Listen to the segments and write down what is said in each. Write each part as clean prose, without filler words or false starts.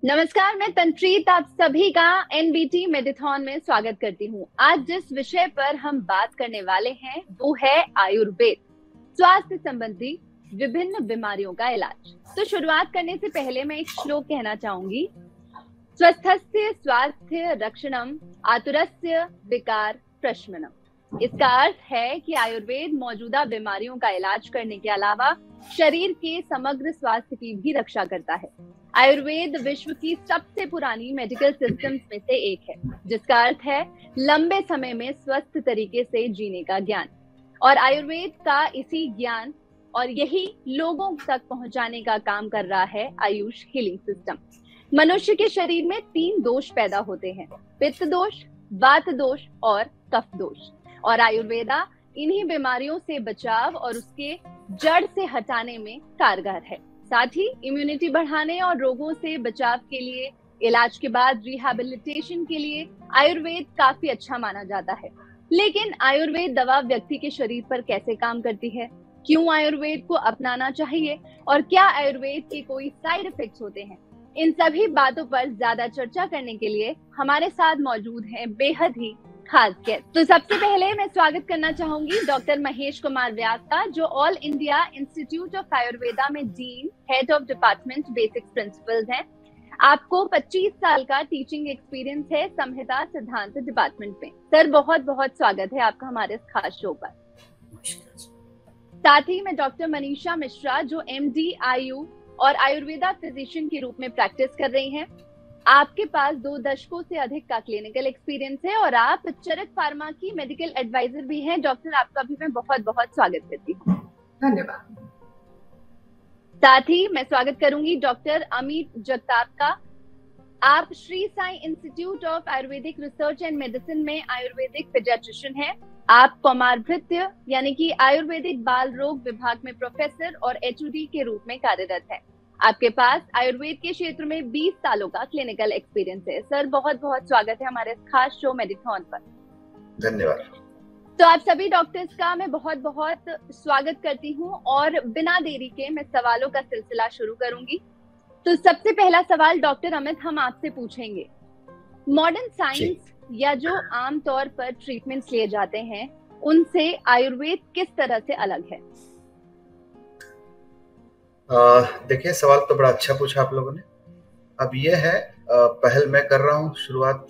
नमस्कार, मैं तंत्रीत आप सभी का एनबीटी मेडिथॉन में स्वागत करती हूँ। आज जिस विषय पर हम बात करने वाले हैं वो है आयुर्वेद, स्वास्थ्य संबंधी विभिन्न बीमारियों का इलाज। तो शुरुआत करने से पहले मैं एक श्लोक कहना चाहूंगी। स्वस्थस्य स्वास्थ्य रक्षणम आतुरस्य विकार प्रशमनम। इसका अर्थ है कि आयुर्वेद मौजूदा बीमारियों का इलाज करने के अलावा शरीर के समग्र स्वास्थ्य की भी रक्षा करता है। आयुर्वेद विश्व की सबसे पुरानी मेडिकल सिस्टम्स में से एक है, जिसका अर्थ है लंबे समय में स्वस्थ तरीके से जीने का ज्ञान। और आयुर्वेद का इसी ज्ञान और यही लोगों तक पहुंचाने का काम कर रहा है आयुष हीलिंग सिस्टम। मनुष्य के शरीर में 3 दोष पैदा होते हैं, पित्त दोष, वात दोष और कफ दोष। और आयुर्वेदा इन्हीं बीमारियों से बचाव और उसके जड़ से हटाने में कारगर है। साथ ही इम्यूनिटी बढ़ाने और रोगों से बचाव के लिए, इलाज के बाद रिहैबिलिटेशन के लिए आयुर्वेद काफी अच्छा माना जाता है। लेकिन आयुर्वेद दवा व्यक्ति के शरीर पर कैसे काम करती है, क्यों आयुर्वेद को अपनाना चाहिए और क्या आयुर्वेद के कोई साइड इफेक्ट्स होते हैं, इन सभी बातों पर ज्यादा चर्चा करने के लिए हमारे साथ मौजूद हैं बेहद ही खास गेस्ट। तो सबसे पहले मैं स्वागत करना चाहूंगी डॉक्टर महेश कुमार व्यास का, जो all India institute of Ayurveda में dean, head of department basic principles हैं। आपको 25 साल का टीचिंग एक्सपीरियंस है संहिता सिद्धांत डिपार्टमेंट में। सर, बहुत बहुत स्वागत है आपका हमारे इस खास शो पर। साथ ही मैं डॉक्टर मनीषा मिश्रा, जो MD आयु और आयुर्वेदा फिजिशियन के रूप में प्रैक्टिस कर रही हैं। आपके पास 2 दशकों से अधिक का क्लिनिकल एक्सपीरियंस है और आप चरक फार्मा की मेडिकल एडवाइजर भी हैं। डॉक्टर, आपका भी मैं बहुत बहुत स्वागत करती हूँ। धन्यवाद। साथ ही मैं स्वागत करूंगी डॉक्टर अमित जगताप का। आप Shri Sai institute of Ayurvedic research and medicine में आयुर्वेदिक पीडियाट्रिशियन हैं। आप कौमारभृत्य यानी कि आयुर्वेदिक बाल रोग विभाग में प्रोफेसर और HOD के रूप में कार्यरत हैं। आपके पास आयुर्वेद के क्षेत्र में 20 सालों का क्लिनिकल एक्सपीरियंस है। सर, बहुत बहुत स्वागत है हमारे खास शो मेडिथॉन पर। धन्यवाद। तो आप सभी डॉक्टर्स का मैं बहुत बहुत स्वागत करती हूँ और बिना देरी के मैं सवालों का सिलसिला शुरू करूंगी। तो सबसे पहला सवाल डॉक्टर अमित, हम आपसे पूछेंगे, मॉडर्न साइंस या जो आमतौर पर ट्रीटमेंट्स लिए जाते हैं उनसे आयुर्वेद किस तरह से अलग है? देखिए, सवाल तो बड़ा अच्छा पूछा आप लोगों ने। अब ये है, पहल मैं कर रहा हूँ, शुरुआत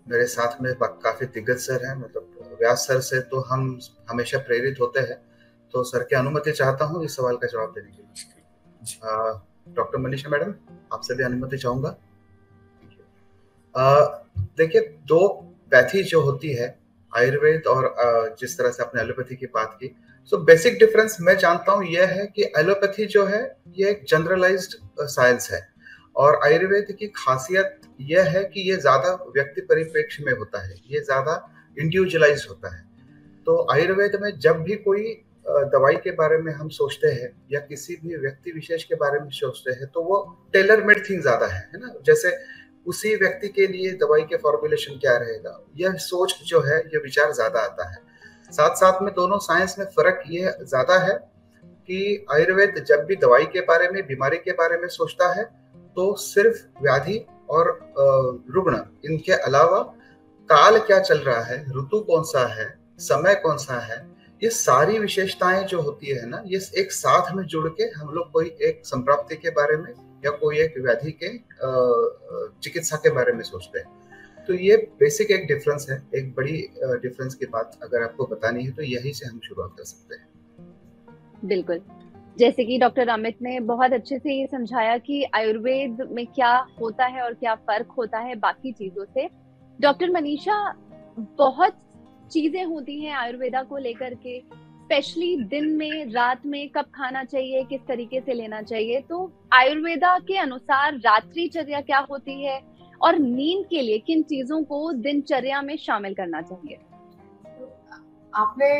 मेरे साथ में काफी दिग्गज सर हैं, मतलब व्यास सर से तो हम हमेशा प्रेरित होते हैं। तो सर की अनुमति चाहता हूँ इस सवाल का जवाब देने के लिए। डॉक्टर मनीषा मैडम, आपसे भी अनुमति चाहूंगा। देखिए, 2 पैथी जो होती है आयुर्वेद और जिस तरह से आपने एलोपैथी की बात की, सो बेसिक डिफरेंस मैं जानता हूँ यह है कि एलोपैथी जो है ये एक जनरलाइज्ड साइंस है और आयुर्वेद की खासियत यह है कि ये ज्यादा व्यक्ति परिप्रेक्ष्य में होता है, ये ज्यादा इंडिविजुअलाइज होता है। तो आयुर्वेद में जब भी कोई दवाई के बारे में हम सोचते हैं या किसी भी व्यक्ति विशेष के बारे में सोचते हैं तो वो टेलर मेड थिंग ज्यादा है ना। जैसे उसी व्यक्ति के लिए दवाई के फॉर्मुलेशन क्या रहेगा, यह सोच जो है, यह विचार ज्यादा आता है। साथ साथ में दोनों साइंस में फर्क ये ज्यादा है कि आयुर्वेद जब भी दवाई के बारे में, बीमारी के बारे में सोचता है तो सिर्फ व्याधि और रुग्ण, इनके अलावा काल क्या चल रहा है, ऋतु कौन सा है, समय कौन सा है, ये सारी विशेषताएं जो होती है ना, ये एक साथ में जुड़ के हम लोग कोई एक संप्राप्ति के बारे में या कोई एक व्याधि के चिकित्सा के बारे में सोचते हैं। तो ये बेसिक एक डिफरेंस है। एक बड़ी डिफरेंस की बात अगर आपको बतानी है तो यही से हम शुरुआत कर सकते हैं। बिल्कुल, जैसे कि डॉक्टर अमित ने बहुत अच्छे से ये समझाया कि आयुर्वेद में क्या होता है और क्या फर्क होता है बाकी चीजों से। डॉक्टर मनीषा, बहुत चीजें होती हैं आयुर्वेदा को लेकर के, स्पेशली दिन में, रात में कब खाना चाहिए, किस तरीके से लेना चाहिए। तो आयुर्वेदा के अनुसार रात्रिचर्या क्या होती है और नींद के लिए किन चीजों को दिनचर्या में शामिल करना चाहिए? आपने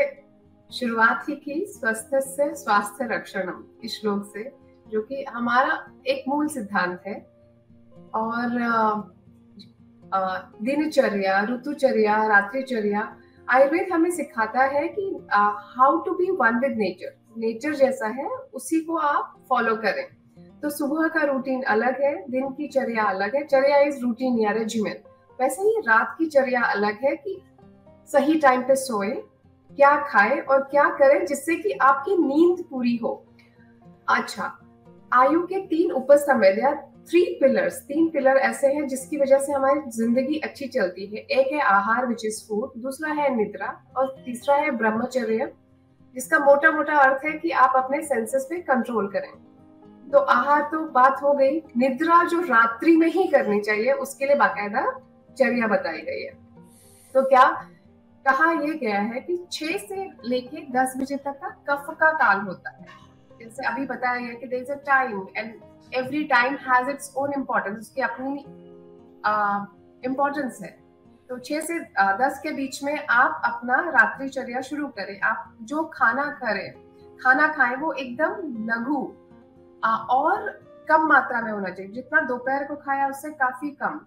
शुरुआत ही की स्वस्थस्य स्वास्थ्य रक्षणम इस श्लोक से, जो कि हमारा एक मूल सिद्धांत है। और दिनचर्या, ऋतुचर्या, रात्रिचर्या, आयुर्वेद हमें सिखाता है कि how to be one with nature. Nature जैसा है उसी को आप फॉलो करें। तो सुबह का रूटीन अलग है, दिन की चर्या अलग है। चर्या इज रूटीन या रेजिमेंट। वैसे ही रात की चर्या अलग है कि सही टाइम पे सोए, क्या खाए और क्या करें जिससे कि आपकी नींद पूरी हो। अच्छा, आयु के 3 उपस्तंभ या 3 पिलर ऐसे हैं जिसकी वजह से हमारी जिंदगी अच्छी चलती है। एक है आहार विच इज फूड, दूसरा है निद्रा और तीसरा है ब्रह्मचर्य, जिसका मोटा मोटा अर्थ है कि आप अपने सेंसेस पे कंट्रोल करें। तो आहार तो बात हो गई। निद्रा जो रात्रि में ही करनी चाहिए उसके लिए बाकायदा चर्या बताई गई है। तो क्या कहा यह गया है कि 6 से लेके 10 बजे तक का कफ का काल होता है। जैसे अभी बताया गया कि there is a time and every time has its own importance, उसकी अपनी इम्पोर्टेंस है। तो 6 से 10 के बीच में आप अपना रात्रिचर्या शुरू करें। आप जो खाना खाएं वो एकदम लघु और कम मात्रा में होना चाहिए। जितना दोपहर को खाया उससे काफी कम,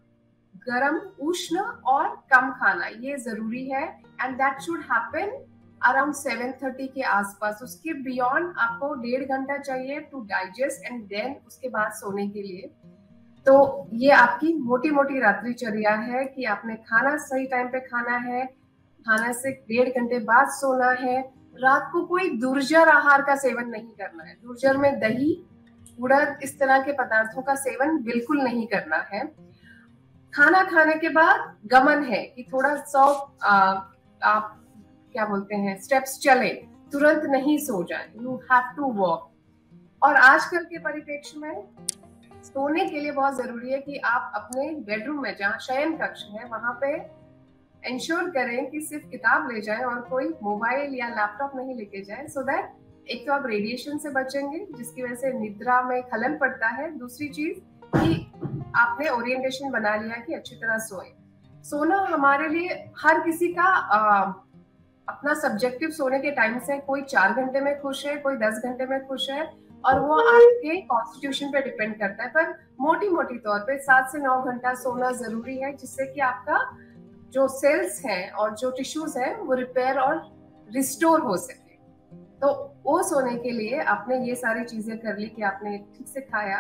गरम, उष्ण और कम खाना, ये जरूरी है। And that should happen around 7:30 के आसपास। उसके बियॉन्ड आपको 1.5 घंटा चाहिए टू डाइजेस्ट एंड देन उसके बाद सोने के लिए। तो ये आपकी मोटी मोटी रात्रिचर्या है कि आपने खाना सही टाइम पे खाना है, खाना से 1.5 घंटे बाद सोना है। रात को कोई दुर्जर आहार का सेवन नहीं करना है। दुर्जर में दही, उड़द, इस तरह के पदार्थों का सेवन बिल्कुल नहीं करना है। खाना खाने के बाद गमन है कि थोड़ा 100 आप क्या बोलते हैं स्टेप्स चले, तुरंत नहीं सो जाए, यू हैव टू वॉक। और आजकल के परिप्रेक्ष्य में सोने के लिए बहुत जरूरी है कि आप अपने बेडरूम में, जहाँ शयन कक्ष है, वहां पे इंश्योर करें कि सिर्फ किताब ले जाएं और कोई मोबाइल या लैपटॉप नहीं लेके जाएं, सो दैट एक तो आप रेडिएशन से बचेंगे जिसकी वजह से निद्रा में खलल पड़ता है। दूसरी चीज कि आपने ओरिएंटेशन बना लिया कि अच्छी तरह सोए। सोना हमारे लिए हर किसी का अपना सब्जेक्टिव सोने के टाइम से, कोई 4 घंटे में खुश है, कोई 10 घंटे में खुश है, और वो आपके कॉन्स्टिट्यूशन पे डिपेंड करता है। पर मोटी मोटी तौर पे 7 से 9 घंटा सोना जरूरी है, जिससे कि आपका जो सेल्स हैं और जो टिश्यूज हैं वो रिपेयर और रिस्टोर हो सके। तो वो सोने के लिए आपने ये सारी चीजें कर ली कि आपने ठीक से खाया,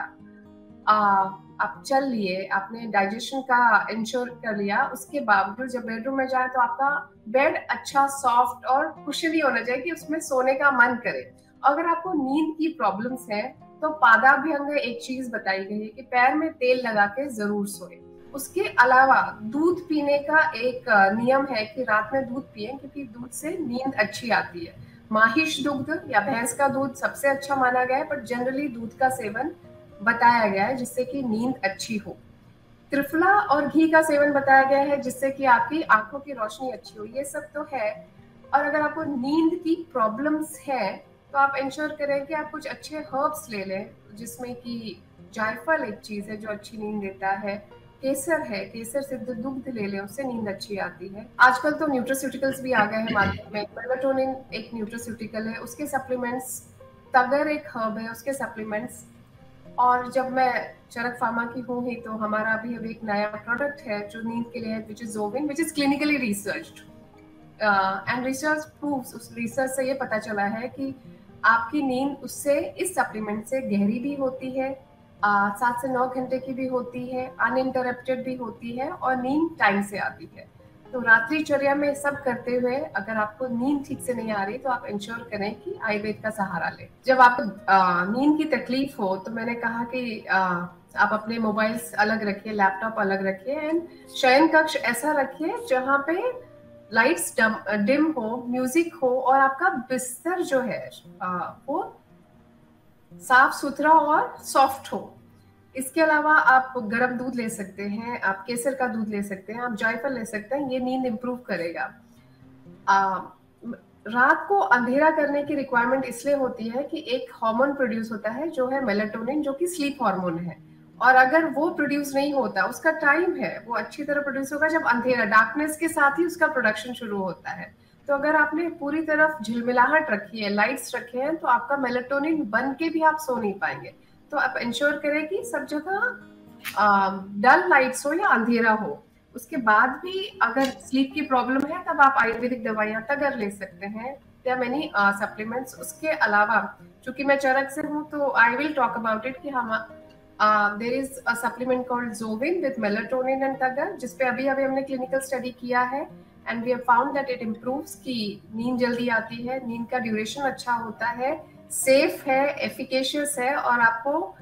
आप चल लिए, आपने डाइजेशन का इंश्योर कर लिया। उसके बावजूद जब बेडरूम में जाए तो आपका बेड अच्छा सॉफ्ट और कुशनी होना चाहिए कि उसमें सोने का मन करे। अगर आपको नींद की प्रॉब्लम्स है तो पादाभ्यंग एक चीज बताई गई है कि पैर में तेल लगा के जरूर सोए। उसके अलावा दूध पीने का एक नियम है कि रात में दूध पिए, क्योंकि दूध से नींद अच्छी आती है। माहिष दुग्ध या भैंस का दूध सबसे अच्छा माना गया है, पर जनरली दूध का सेवन बताया गया है जिससे कि नींद अच्छी हो। त्रिफला और घी का सेवन बताया गया है जिससे कि आपकी आंखों की रोशनी अच्छी हो। ये सब तो है। और अगर आपको नींद की प्रॉब्लम्स है तो आप इंश्योर करें कि आप कुछ अच्छे हर्ब्स ले लें, जिसमें कि जायफल एक चीज है जो अच्छी नींद देता है, केसर है, केसर सिद्ध दुग्ध ले लें, उससे नींद अच्छी आती है। आजकल तो न्यूट्रास्यूटिकल्स भी आ गए हैं मार्केट में। मेलाटोनिन एक न्यूट्रास्यूटिकल है, उसके सप्लीमेंट्स, तगर एक हर्ब है, उसके सप्लीमेंट्स। और जब मैं चरक फार्मा की हूँ ही, तो हमारा अभी एक नया प्रोडक्ट है जो नींद के लिए है, which is Jovin, which is clinically researched and research proves, उस रिसर्च से ये पता चला है कि आपकी नींद उससे, इस सप्लीमेंट से गहरी भी होती है, 7 से 9 घंटे की भी होती है, अनइंटरप्टेड भी होती है और नींद टाइम से आती है। तो रात्रिचर्या में सब करते हुए अगर आपको नींद ठीक से नहीं आ रही तो आप इंश्योर करें कि आयुर्वेद का सहारा लें। जब आपको नींद की तकलीफ हो तो मैंने कहा कि आप अपने मोबाइल्स अलग रखिए, लैपटॉप अलग रखिए, एंड शयन कक्ष ऐसा रखिए जहाँ पे लाइट्स डिम हो, म्यूजिक हो, और आपका बिस्तर जो है वो साफ सुथरा और सॉफ्ट हो। इसके अलावा आप गर्म दूध ले सकते हैं, आप केसर का दूध ले सकते हैं, आप जायफल ले सकते हैं, ये नींद इंप्रूव करेगा। रात को अंधेरा करने की रिक्वायरमेंट इसलिए होती है कि एक हार्मोन प्रोड्यूस होता है जो है मेलाटोनिन, जो कि स्लीप हार्मोन है, और अगर वो प्रोड्यूस नहीं होता, उसका टाइम है, वो अच्छी तरह प्रोड्यूस होगा जब अंधेरा, डार्कनेस के साथ ही उसका प्रोडक्शन शुरू होता है। तो अगर आपने पूरी तरफ झिलमिलाहट रखी है, लाइट्स रखे हैं, तो आपका मेलाटोनिन बन के भी आप सो नहीं पाएंगे। तो आप इंश्योर करें कि सब जगह डल लाइट्स हो या अंधेरा हो। उसके बाद भी अगर स्लीप की प्रॉब्लम है तब आप आयुर्वेदिक दवाइयां तगर ले सकते हैं, देयर आर मेनी सप्लीमेंट्स। उसके अलावा चूंकि मैं चरक से हूँ तो I will talk about it कि हम there is a supplement called Jovin with melatonin and tagar, जिसपे अभी हमने क्लिनिकल स्टडी किया है and we have found that it improves की नींद जल्दी आती है, नींद का ड्यूरेशन अच्छा होता है, सेफ है, एफिकेशियस है और आपको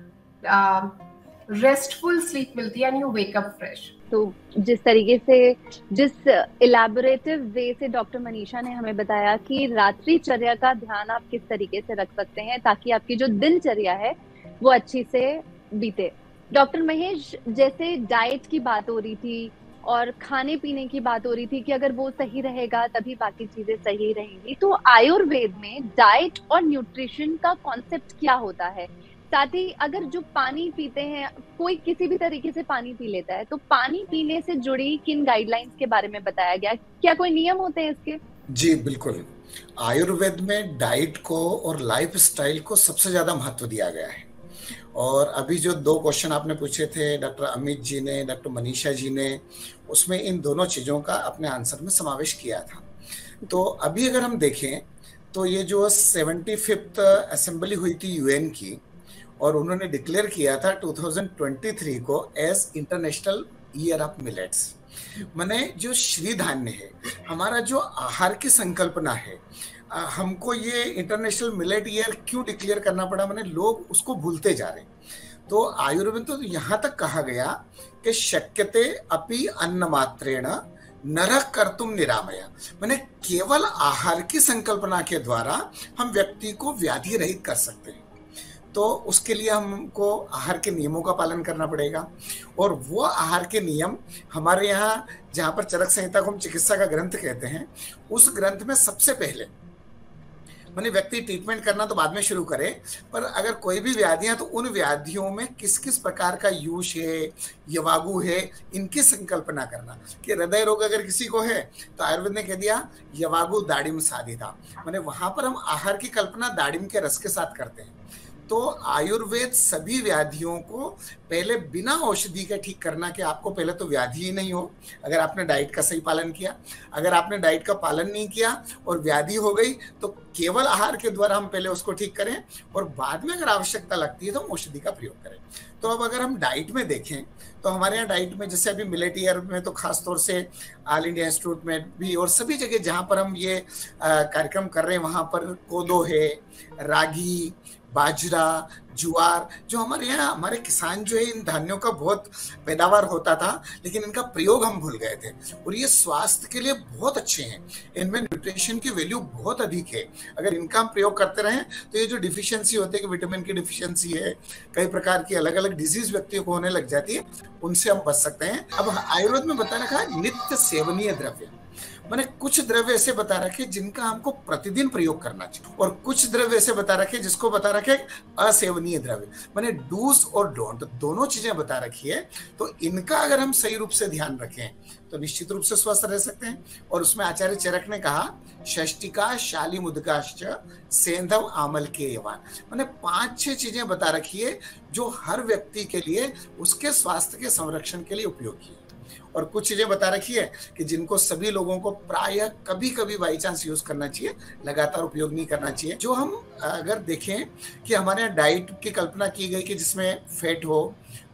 रेस्टफुल स्लीप मिलती है and you wake up fresh. तो जिस तरीके से, जिस इलैबोरेटिव वे से डॉक्टर मनीषा ने हमें बताया कि रात्रिचर्या का ध्यान आप किस तरीके से रख सकते हैं ताकि आपकी जो दिनचर्या है वो अच्छी से बीते। डॉक्टर महेश, जैसे डाइट की बात हो रही थी और खाने पीने की बात हो रही थी कि अगर वो सही रहेगा तभी बाकी चीजें सही रहेंगी, तो आयुर्वेद में डाइट और न्यूट्रिशन का कॉन्सेप्ट क्या होता है? साथ ही अगर जो पानी पीते हैं, कोई किसी भी तरीके से पानी पी लेता है, तो पानी पीने से जुड़ी किन गाइडलाइंस के बारे में बताया गया? क्या कोई नियम होते हैं इसके? जी बिल्कुल, आयुर्वेद में डाइट को और लाइफस्टाइल को सबसे ज्यादा महत्व दिया गया है। और अभी जो 2 क्वेश्चन आपने पूछे थे डॉक्टर अमित जी ने, डॉक्टर मनीषा जी ने, उसमें इन दोनों चीजों का अपने आंसर में समावेश किया था। तो अभी अगर हम देखें तो ये जो 75th असेंबली हुई थी यूएन की, और उन्होंने डिक्लेयर किया था 2023 को as international year of millets. माने जो श्री धान्य है, हमारा जो आहार की संकल्पना है, हमको ये इंटरनेशनल मिलेट ईयर क्यों डिक्लेयर करना पड़ा? माने लोग उसको भूलते जा रहे। तो आयुर्वेद तो यहाँ तक कहा गया कि शक्यते अपि अन्न मात्रेण नरः कर्तुम निरामया, माने केवल आहार की संकल्पना के द्वारा हम व्यक्ति को व्याधि रहित कर सकते हैं। तो उसके लिए हमको आहार के नियमों का पालन करना पड़ेगा, और वो आहार के नियम हमारे यहाँ, जहाँ पर चरक संहिता को हम चिकित्सा का ग्रंथ कहते हैं, उस ग्रंथ में सबसे पहले माने व्यक्ति ट्रीटमेंट करना तो बाद में शुरू करे, पर अगर कोई भी व्याधियां तो उन व्याधियों में किस किस प्रकार का यूश है, यवागु है, इनकी संकल्पना करना। कि हृदय रोग अगर किसी को है तो आयुर्वेद ने कह दिया यवागु दाड़िम साधिता, माने वहां पर हम आहार की कल्पना दाड़िम के रस के साथ करते हैं। तो आयुर्वेद सभी व्याधियों को पहले बिना औषधि के ठीक करना, कि आपको पहले तो व्याधि ही नहीं हो अगर आपने डाइट का सही पालन किया। अगर आपने डाइट का पालन नहीं किया और व्याधि हो गई तो केवल आहार के द्वारा हम पहले उसको ठीक करें, और बाद में अगर आवश्यकता लगती है तो हम औषधि का प्रयोग करें। तो अब अगर हम डाइट में देखें तो हमारे यहाँ डाइट में जैसे अभी मिलेट ईयर में तो खास तौर से ऑल इंडिया इंस्टीट्यूट में भी और सभी जगह जहाँ पर हम ये कार्यक्रम कर रहे हैं, वहाँ पर कोदो है, रागी, बाजरा, ज्वार, जो हमारे यहाँ हमारे किसान जो है इन धान्यों का बहुत पैदावार होता था, लेकिन इनका प्रयोग हम भूल गए थे। और ये स्वास्थ्य के लिए बहुत अच्छे हैं, इनमें न्यूट्रिशन की वैल्यू बहुत अधिक है। अगर इनका हम प्रयोग करते रहें तो ये जो डिफिशियंसी होती है कि विटामिन की डिफिशियंसी है, कई प्रकार की अलग अलग डिजीज व्यक्तियों को होने लग जाती है, उनसे हम बच सकते हैं। अब आयुर्वेद में बता रखा है नित्य सेवनीय द्रव्य, मैंने कुछ द्रव्य ऐसे बता रखे जिनका हमको प्रतिदिन प्रयोग करना चाहिए, और कुछ द्रव्य ऐसे बता रखे जिसको बता रखे असेवनीय द्रव्य, मैंने डूज और डोंट दोनों चीजें बता रखी है। तो इनका अगर हम सही रूप से ध्यान रखें तो निश्चित रूप से स्वस्थ रह सकते हैं। और उसमें आचार्य चरक ने कहा षष्टिका शाली मुदकाश्च सेंधव आमल के यवान, मैंने 5-6 चीजें बता रखी है जो हर व्यक्ति के लिए उसके स्वास्थ्य के संरक्षण के लिए उपयोगी है। और कुछ चीजें बता रखी है कि जिनको सभी लोगों को प्राय कभी कभी बाई चांस यूज करना चाहिए, लगातार उपयोग नहीं करना चाहिए। जो हम अगर देखें कि हमारे यहाँ डाइट की कल्पना की गई कि जिसमें फैट हो,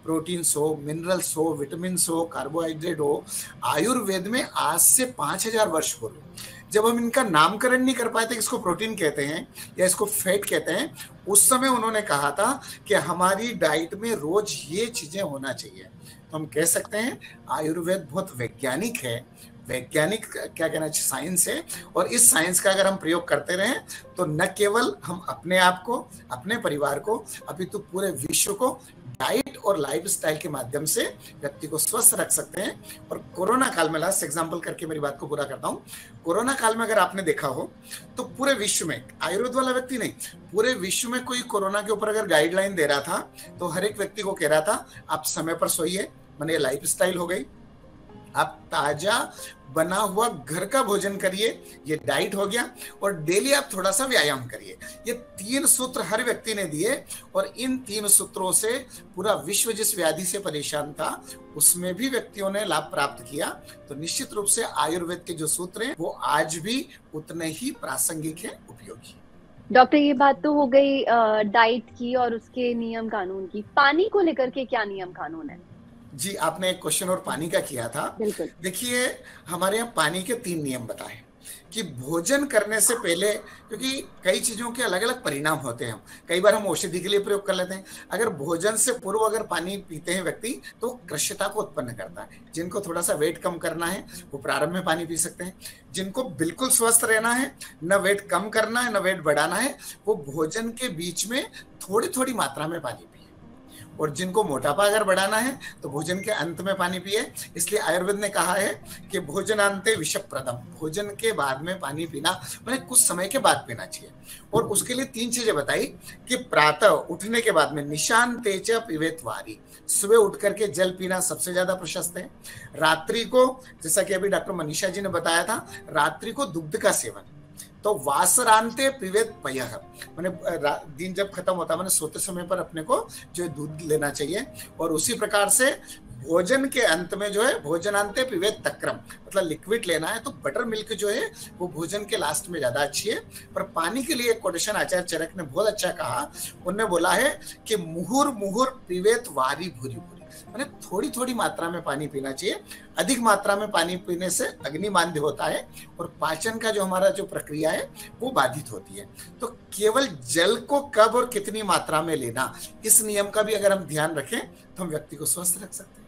प्रोटीन्स हो, मिनरल्स हो, विटामिन्स हो, कार्बोहाइड्रेट हो, आयुर्वेद में आज से 5000 वर्ष पूर्व जब हम इनका नामकरण नहीं कर पाए थे, इसको प्रोटीन कहते हैं या इसको फैट कहते हैं, उस समय उन्होंने कहा था कि हमारी डाइट में रोज ये चीजें होना चाहिए। तो हम कह सकते हैं आयुर्वेद बहुत वैज्ञानिक है, वैज्ञानिक क्या कहना चाहिए, साइंस है। और इस साइंस का अगर हम प्रयोग करते रहें तो न केवल हम अपने आप को, अपने परिवार को, अपितु पूरे विश्व को डाइट और लाइफस्टाइल के माध्यम से व्यक्ति को स्वस्थ रख सकते हैं। और कोरोना काल में, लास्ट एग्जांपल करके मेरी बात को पूरा करता हूँ, कोरोना काल में अगर आपने देखा हो तो पूरे विश्व में, आयुर्वेद वाला व्यक्ति नहीं, पूरे विश्व में कोई कोरोना के ऊपर अगर गाइडलाइन दे रहा था तो हर एक व्यक्ति को कह रहा था आप समय पर सोइए, माने लाइफस्टाइल हो गई। आप ताजा बना हुआ घर का भोजन करिए, ये डाइट हो गया, और डेली आप थोड़ा सा व्यायाम करिए। ये 3 सूत्र हर व्यक्ति ने दिए, और इन 3 सूत्रों से पूरा विश्व जिस व्याधि से परेशान था उसमें भी व्यक्तियों ने लाभ प्राप्त किया। तो निश्चित रूप से आयुर्वेद के जो सूत्र हैं वो आज भी उतने ही प्रासंगिक हैं, उपयोगी। डॉक्टर, ये बात तो हो गई डाइट की और उसके नियम कानून की। पानी को लेकर के क्या नियम कानून है? जी, आपने एक क्वेश्चन और पानी का किया था। देखिए, हमारे यहाँ पानी के 3 नियम बताए कि भोजन करने से पहले, क्योंकि कई चीजों के अलग अलग परिणाम होते हैं, कई बार हम औषधि के लिए प्रयोग कर लेते हैं। अगर भोजन से पूर्व अगर पानी पीते हैं व्यक्ति तो कृष्णता को उत्पन्न करता है। जिनको थोड़ा सा वेट कम करना है वो प्रारंभ में पानी पी सकते हैं। जिनको बिल्कुल स्वस्थ रहना है, न वेट कम करना है न वेट बढ़ाना है, वो भोजन के बीच में थोड़ी थोड़ी मात्रा में पानी पिए। और जिनको मोटापा अगर बढ़ाना है तो भोजन के अंत में पानी पिए। इसलिए आयुर्वेद ने कहा है कि भोजनांते विषप्रदम, भोजन के बाद में पानी पीना मैंने कुछ समय के बाद पीना चाहिए। और उसके लिए 3 चीजें बताई कि प्रातः उठने के बाद में निशांते च पिबेत वारी, सुबह उठ करके जल पीना सबसे ज्यादा प्रशस्त है। रात्रि को, जैसा कि अभी डॉक्टर मनीषा जी ने बताया था, रात्रि को दुग्ध का सेवन। तो वासरांते पिबेत पयः, मैंने दिन जब खत्म होता मैंने सोते समय पर अपने को जो दूध लेना चाहिए। और उसी प्रकार से भोजन के अंत में जो है भोजनांते पिबेत तक्रम, मतलब लिक्विड लेना है तो बटर मिल्क जो है वो भोजन के लास्ट में ज्यादा अच्छी है। पर पानी के लिए एक कोटेशन आचार्य चरक ने बहुत अच्छा कहा। उन्होंने बोला है कि मुहुर मुहुर पिबेत वारी भूरी भूरी, मैंने थोड़ी थोड़ी मात्रा में पानी पीना चाहिए। अधिक मात्रा में पानी पीने से अग्निमांद्य होता है और पाचन का जो हमारा जो प्रक्रिया है वो बाधित होती है। तो केवल जल को कब और कितनी मात्रा में लेना, इस नियम का भी अगर हम ध्यान रखें तो हम व्यक्ति को स्वस्थ रख सकते हैं।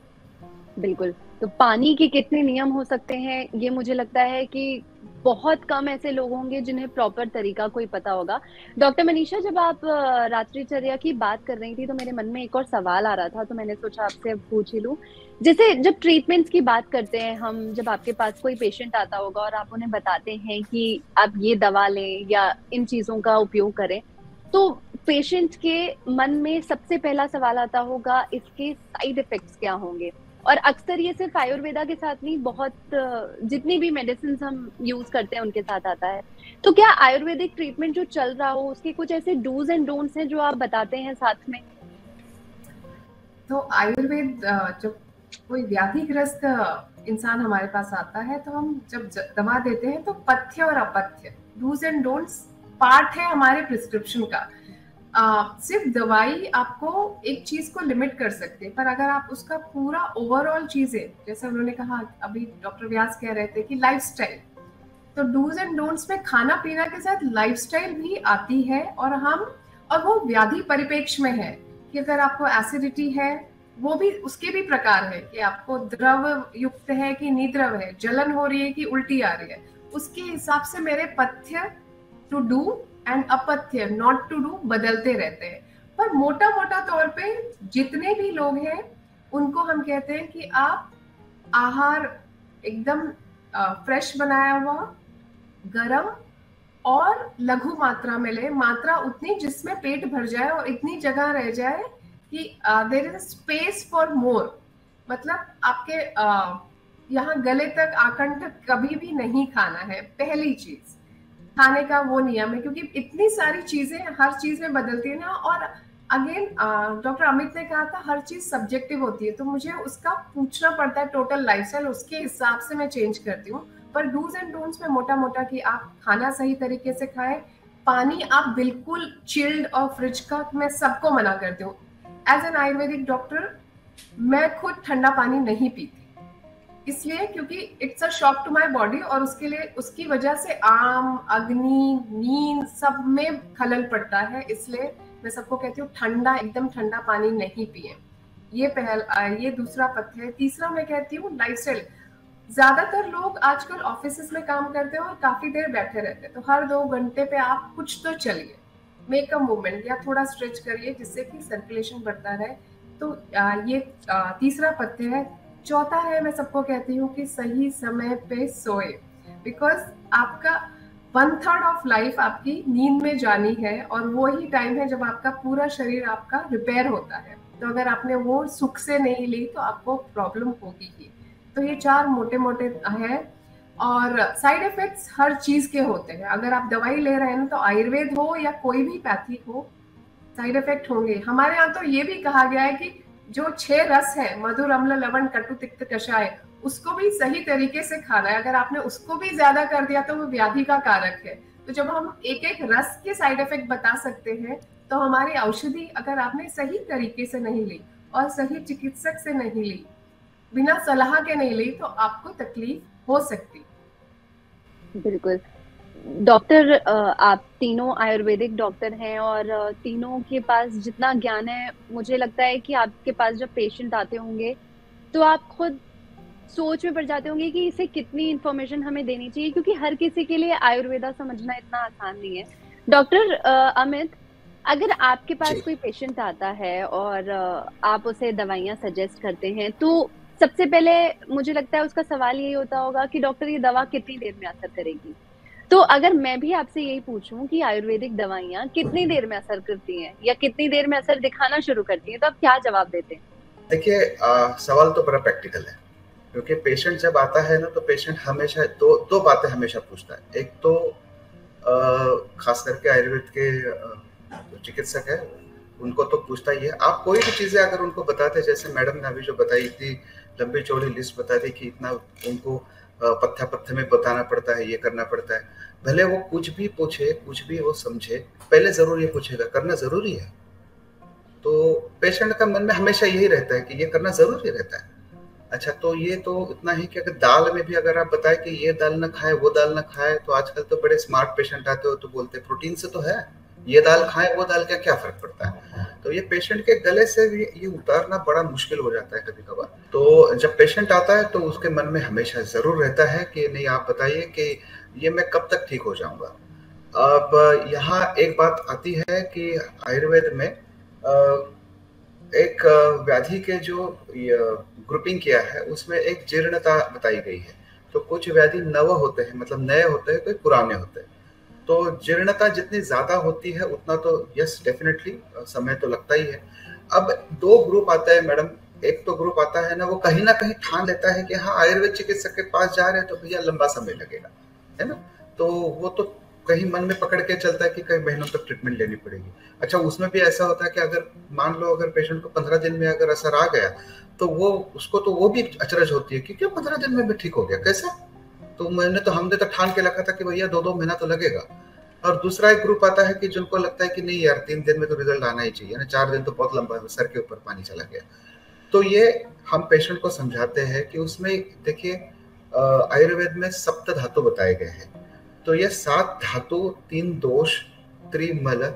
बिल्कुल। तो पानी के कितने नियम हो सकते हैं, ये मुझे लगता है कि बहुत कम ऐसे लोग होंगे जिन्हें प्रॉपर तरीका कोई पता होगा। डॉक्टर मनीषा, जब आप रात्रिचर्या की बात कर रही थी तो मेरे मन में एक और सवाल आ रहा था, तो मैंने सोचा आपसे अब पूछ ही लूं। जैसे जब ट्रीटमेंट्स की बात करते हैं हम, जब आपके पास कोई पेशेंट आता होगा और आप उन्हें बताते हैं कि आप ये दवा लें या इन चीजों का उपयोग करें, तो पेशेंट के मन में सबसे पहला सवाल आता होगा इसके साइड इफेक्ट्स क्या होंगे। और अक्सर ये सिर्फ आयुर्वेदा के साथ नहीं, बहुत जितनी भी मेडिसिन हम यूज करते हैं उनके साथ आता है। तो क्या आयुर्वेदिक ट्रीटमेंट जो चल रहा हो उसके कुछ ऐसे डूज एंड डोंट्स हैं जो आप बताते हैं साथ में? तो आयुर्वेद, जब कोई व्याधिग्रस्त इंसान हमारे पास आता है तो हम जब दवा देते हैं तो पथ्य और अपथ्य, डूज एंड डोंट्स पार्ट है हमारे प्रिस्क्रिप्शन का। सिर्फ दवाई आपको एक चीज को लिमिट कर सकते हैं, पर अगर आप उसका पूरा ओवरऑल चीजें, जैसे उन्होंने कहा, अभी डॉक्टर व्यास कह रहे थे कि लाइफस्टाइल, तो डूज एंड डोंट्स में खाना पीना के साथ लाइफस्टाइल भी आती है। और वो व्याधि परिपेक्ष में है कि अगर आपको एसिडिटी है वो भी, उसके भी प्रकार है कि आपको द्रव युक्त है कि निद्रव है, जलन हो रही है कि उल्टी आ रही है, उसके हिसाब से मेरे pathya to do and apathya not to do बदलते रहते हैं। पर मोटा मोटा तौर पे जितने भी लोग हैं उनको हम कहते हैं कि आप आहार एकदम फ्रेश बनाया हुआ, गरम और लघु मात्रा में ले, मात्रा उतनी जिसमें पेट भर जाए और इतनी जगह रह जाए कि there is space for more. मतलब आपके यहाँ गले तक आकंठ कभी भी नहीं खाना है, पहली चीज खाने का वो नियम है, क्योंकि इतनी सारी चीजें हर चीज में बदलती है ना। और अगेन डॉक्टर अमित ने कहा था हर चीज सब्जेक्टिव होती है, तो मुझे उसका पूछना पड़ता है टोटल लाइफस्टाइल, उसके हिसाब से मैं चेंज करती हूँ। पर डूज एंड डोंट्स में मोटा मोटा कि आप खाना सही तरीके से खाएं, पानी आप बिल्कुल चिल्ड और फ्रिज का मैं सबको मना करती हूँ। एज एन आयुर्वेदिक डॉक्टर मैं खुद ठंडा पानी नहीं पीती, इसलिए क्योंकि it's a shock to my body, और उसके लिए उसकी वजह से आम, अग्नि, नींद सब में खलल पड़ता है। इसलिए मैं सबको कहती हूँ ठंडा, एकदम ठंडा पानी नहीं पिए। ये दूसरा पथ्य है। तीसरा मैं कहती हूँ लाइफस्टाइल। ज्यादातर लोग आजकल ऑफिस में काम करते हैं और काफी देर बैठे रहते हैं, तो हर 2 घंटे पे आप कुछ तो चलिए, मेक अ मूवमेंट या थोड़ा स्ट्रेच करिए जिससे कि सर्कुलेशन बढ़ता रहे। तो ये तीसरा पथ्य है। चौथा है, मैं सबको कहती हूँ कि सही समय पे सोए, बिकॉज आपका 1/3 ऑफ लाइफ आपकी नींद में जानी है और वो ही टाइम है जब आपका पूरा शरीर आपका रिपेयर होता है। तो अगर आपने वो सुख से नहीं ली तो आपको प्रॉब्लम होगी ही। तो ये 4 मोटे मोटे हैं। और साइड इफेक्ट्स हर चीज के होते हैं। अगर आप दवाई ले रहे हैं तो आयुर्वेद हो या कोई भी पैथी हो, साइड इफेक्ट होंगे। हमारे यहाँ तो ये भी कहा गया है कि जो 6 रस है, मधुर, अम्ल, लवण, कटु, तिक्त, कषाय, उसको भी सही तरीके से खाना है। अगर आपने उसको भी ज्यादा कर दिया तो वो व्याधि का कारक है। तो जब हम एक एक रस के साइड इफेक्ट बता सकते हैं, तो हमारी औषधि अगर आपने सही तरीके से नहीं ली और सही चिकित्सक से नहीं ली, बिना सलाह के नहीं ली, तो आपको तकलीफ हो सकती। बिल्कुल डॉक्टर, आप तीनों आयुर्वेदिक डॉक्टर हैं और तीनों के पास जितना ज्ञान है, मुझे लगता है कि आपके पास जब पेशेंट आते होंगे तो आप खुद सोच में पड़ जाते होंगे कि इसे कितनी इन्फॉर्मेशन हमें देनी चाहिए, क्योंकि हर किसी के लिए आयुर्वेदा समझना इतना आसान नहीं है। डॉक्टर अमित, अगर आपके पास कोई पेशेंट आता है और आप उसे दवाइयाँ सजेस्ट करते हैं, तो सबसे पहले मुझे लगता है उसका सवाल यही होता होगा कि डॉक्टर ये दवा कितनी देर में असर करेगी। तो अगर मैं भी आपसे यही पूछूं कि आयुर्वेदिक दवाइयाँ कितनी देर में असर करती हैं या कितनी देर में असर दिखाना शुरू करती हैं, तो आप क्या जवाब देते हैं? देखिए, सवाल तो बड़ा प्रैक्टिकल है, क्योंकि पेशेंट जब आता है ना, तो पेशेंट हमेशा दो बातें हमेशा पूछता है। एक तो खास करके आयुर्वेद के जो चिकित्सक है उनको तो पूछता ही है। आप कोई भी चीजें अगर उनको बताते, जैसे मैडम ने अभी जो बताई, इतनी लंबी चौड़ी लिस्ट बता दी कि इतना उनको पत्थर पत्थर में बताना पड़ता है, ये करना पड़ता है। भले वो कुछ भी पूछे, कुछ भी वो समझे, पहले जरूर ये पूछेगा करना जरूरी है। तो पेशेंट का मन में हमेशा यही रहता है कि ये करना जरूरी रहता है। अच्छा, तो ये तो इतना ही कि अगर दाल में भी अगर आप बताएं कि ये दाल ना खाए, वो दाल ना खाए, तो आजकल तो बड़े स्मार्ट पेशेंट आते हो तो बोलते प्रोटीन से तो है, ये दाल खाएं वो दाल क्या फर्क पड़ता है। तो ये पेशेंट के गले से भी ये उतारना बड़ा मुश्किल हो जाता है कभी कभार। तो जब पेशेंट आता है तो उसके मन में हमेशा जरूर रहता है कि नहीं, आप बताइए कि ये मैं कब तक ठीक हो जाऊंगा। अब यहाँ एक बात आती है कि आयुर्वेद में एक व्याधि के जो ग्रुपिंग किया है उसमें एक जीर्णता बताई गई है। तो कुछ व्याधि नव होते हैं, मतलब नए होते हैं, कोई पुराने होते हैं। तो जीर्णता जितनी ज्यादा होती है उतना तो यस डेफिनेटली समय तो लगता ही है। अब 2 ग्रुप आता है मैडम। एक तो ग्रुप आता है ना, वो कहीं ना कहीं ठान लेता है कि हाँ आयुर्वेद चिकित्सक के पास जा रहे हैं तो भैया लंबा समय लगेगा, है ना। तो वो तो कहीं मन में पकड़ के चलता है कि कई महीनों तक ट्रीटमेंट लेनी पड़ेगी। अच्छा, उसमें भी ऐसा होता है कि अगर मान लो अगर पेशेंट को 15 दिन में अगर असर आ गया तो वो उसको तो वो भी अचरज होती है कि क्यों 15 दिन में भी ठीक हो गया, कैसे। तो हमने तो ठान के रखा था कि भैया 2-2 महीना तो लगेगा। और दूसरा एक ग्रुप आता है कि जिनको लगता है कि नहीं यार 3 दिन में तो रिजल्ट आना ही चाहिए ना, 4 दिन तो बहुत लंबा है, सर के ऊपर पानी चला गया। तो ये हम पेशेंट को समझाते हैं कि उसमें देखिए आयुर्वेद में सप्त धातु बताए गए हैं। तो ये 7 धातु, 3 दोष, त्रिमल,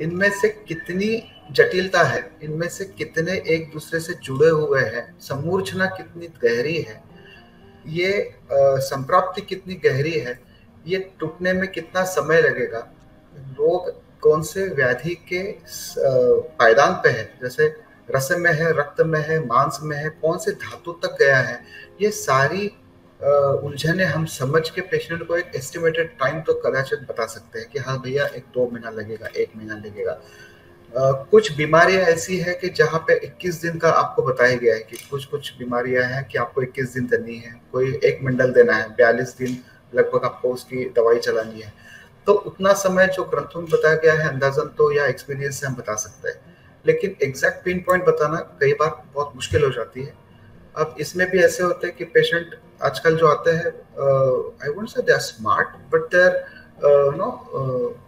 इनमें से कितनी जटिलता है, इनमें से कितने एक दूसरे से जुड़े हुए हैं, समूर्छना कितनी गहरी है, ये संप्राप्ति कितनी गहरी है, ये टूटने में कितना समय लगेगा, रोग कौन से व्याधि के पायदान पे है, जैसे रस में है, रक्त में है, मांस में है, कौन से धातु तक गया है, ये सारी उलझने हम समझ के पेशेंट को एक एस्टिमेटेड टाइम तो कदाचित बता सकते हैं कि हाँ भैया 1-2 महीना लगेगा, 1 महीना लगेगा। कुछ बीमारियां ऐसी है कि जहाँ पे 21 दिन का आपको बताया गया है कि कुछ बीमारियां हैं कि आपको 21 दिन देनी है, कोई 1 मंडल देना है, 42 दिन लगभग आपको उसकी दवाई चलानी है। तो उतना समय जो ग्रंथों में बताया गया है अंदाजन तो या एक्सपीरियंस से हम बता सकते हैं, लेकिन एग्जैक्ट पिन पॉइंट बताना कई बार बहुत मुश्किल हो जाती है। अब इसमें भी ऐसे होते हैं कि पेशेंट आजकल जो आते हैं, I won't say they are smart, but they are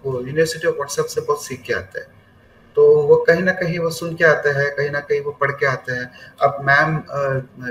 वो यूनिवर्सिटी ऑफ व्हाट्सएप से बहुत सीख के आते हैं। तो वो कहीं ना कहीं वो सुन के आते हैं, कहीं ना कहीं वो पढ़ के आते हैं। अब मैम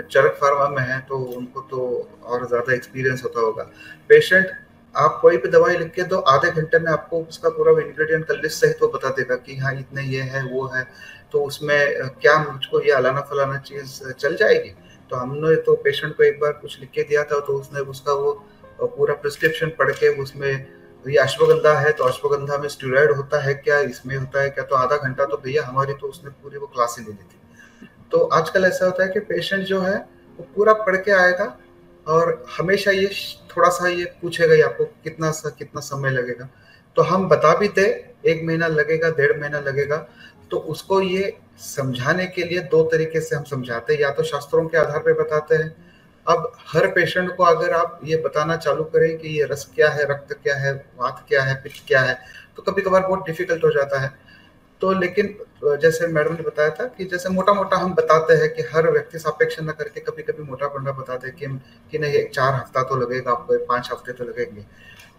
चरक फार्मा में है तो उनको तो और ज्यादा एक्सपीरियंस होता होगा। पेशेंट आप कोई भी दवाई लिख के दो, आधे घंटे में आपको उसका पूरा इंग्रेडिएंट का लिस्ट सहित वो बता देगा कि हाँ इतने ये है वो है, तो उसमें क्या मुझको ये अलाना फलाना चीज चल जाएगी। तो हमने तो पेशेंट को एक बार कुछ लिख के दिया था, तो उसने उसका वो पूरा प्रिस्क्रिप्शन पढ़ के उसमें ये अश्वगंधा है तो अश्वगंधा में स्टेरॉइड होता है क्या, इसमें होता है क्या, तो आधा घंटा तो भैया हमारी तो उसने पूरी वो क्लास ही ले ली थी। तो आजकल ऐसा होता है कि पेशेंट जो है वो पूरा पढ़ के आएगा और हमेशा ये थोड़ा सा ये पूछेगा ही आपको कितना समय लगेगा। तो हम बता भी दे 1 महीना लगेगा, 1.5 महीना लगेगा, तो उसको ये समझाने के लिए 2 तरीके से हम समझाते हैं। या तो शास्त्रों के आधार पे बताते हैं अब हर पेशेंट को अगर आप ये बताना चालू करें कि ये रस क्या है, रक्त क्या है, वात क्या है, पित्त क्या है, तो कभी कभार बहुत डिफिकल्ट हो जाता है। तो लेकिन जैसे मैडम ने बताया था कि जैसे मोटा मोटा हम बताते हैं कि हर व्यक्ति सापेक्ष न करके कभी कभी मोटा पन्ना बताते हैं कि नहीं 4 हफ्ता तो लगेगा आपको, 5 हफ्ते तो लगेंगे।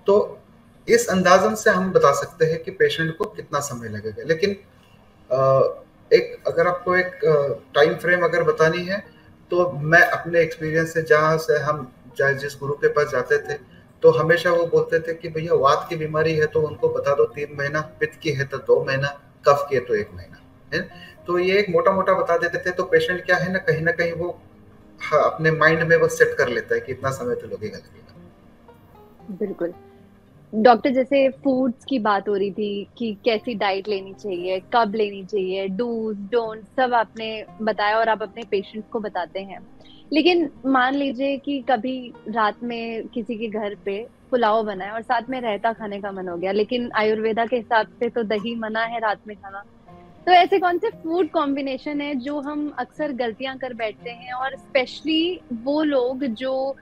तो इस अंदाजन से हम बता सकते हैं कि पेशेंट को कितना समय लगेगा। लेकिन एक अगर आपको एक टाइम फ्रेम अगर बतानी है तो मैं अपने एक्सपीरियंस से जहाँ से हम जिस गुरु के पास जाते थे तो हमेशा वो बोलते थे कि भैया वात की बीमारी है तो उनको बता दो 3 महीना, पित्त की है तो 2 महीना, कफ की है तो 1 महीना है। तो ये एक मोटा मोटा बता देते थे, तो पेशेंट क्या है ना कहीं वो अपने माइंड में वो सेट कर लेता है कि इतना समय तो लगेगा। बिल्कुल डॉक्टर, जैसे फूड्स की बात हो रही थी कि कैसी डाइट लेनी चाहिए, कब लेनी चाहिए, डूज डोंट सब आपने बताया और आप अपने पेशेंट्स को बताते हैं। लेकिन मान लीजिए कि कभी रात में किसी के घर पे पुलाव बना है और साथ में रायता खाने का मन हो गया, लेकिन आयुर्वेदा के हिसाब से तो दही मना है रात में खाना। तो ऐसे कौन से फूड कॉम्बिनेशन है जो हम अक्सर गलतियां कर बैठते हैं, और स्पेशली वो लोग जो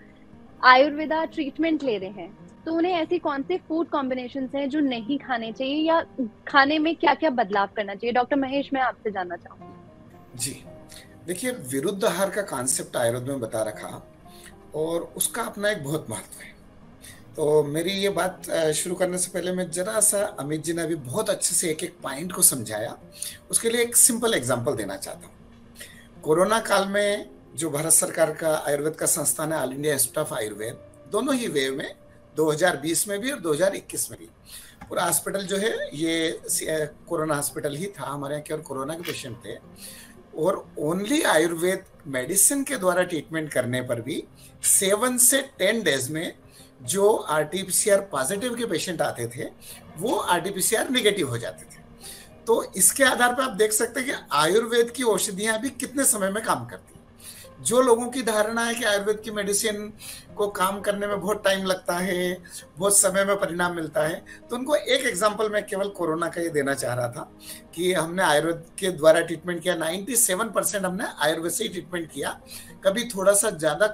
आयुर्वेदा ट्रीटमेंट ले रहे हैं, तो उन्हें ऐसी कौन से फूड कॉम्बिनेशंस हैं जो नहीं खाने चाहिए, या खाने में क्या क्या बदलाव करना चाहिए? डॉक्टर महेश, मैं आपसे जानना चाहूंगी। जी देखिए, विरुद्ध आहार का कॉन्सेप्ट आयुर्वेद में बता रखा और उसका अपना एक बहुत महत्व है। तो मेरी ये बात शुरू करने से पहले मैं जरा सा, अमित जी ने अभी बहुत अच्छे से एक एक पॉइंट को समझाया, उसके लिए एक सिंपल एग्जांपल देना चाहता हूँ। कोरोना काल में जो भारत सरकार का आयुर्वेद का संस्थान है, all India institute of Ayurveda, दोनों ही वेव में 2020 में भी और 2021 में भी पूरा हॉस्पिटल जो है ये कोरोना हॉस्पिटल ही था, हमारे यहाँ केवल कोरोना के पेशेंट थे, और ओनली आयुर्वेद मेडिसिन के द्वारा ट्रीटमेंट करने पर भी 7 से 10 डेज में जो आरटीपीसीआर पॉजिटिव के पेशेंट आते थे वो आरटीपीसीआर नेगेटिव हो जाते थे। तो इसके आधार पर आप देख सकते हैं कि आयुर्वेद की औषधियां भी कितने समय में काम करती हैं। जो लोगों की धारणा है कि आयुर्वेद की मेडिसिन को काम करने में बहुत टाइम लगता है, बहुत समय में परिणाम मिलता है, तो उनको एक एग्जांपल मैं केवल कोरोना का ये देना चाह रहा था कि हमने आयुर्वेद के द्वारा ट्रीटमेंट किया। 97% हमने आयुर्वेद से ही ट्रीटमेंट किया। कभी थोड़ा सा ज़्यादा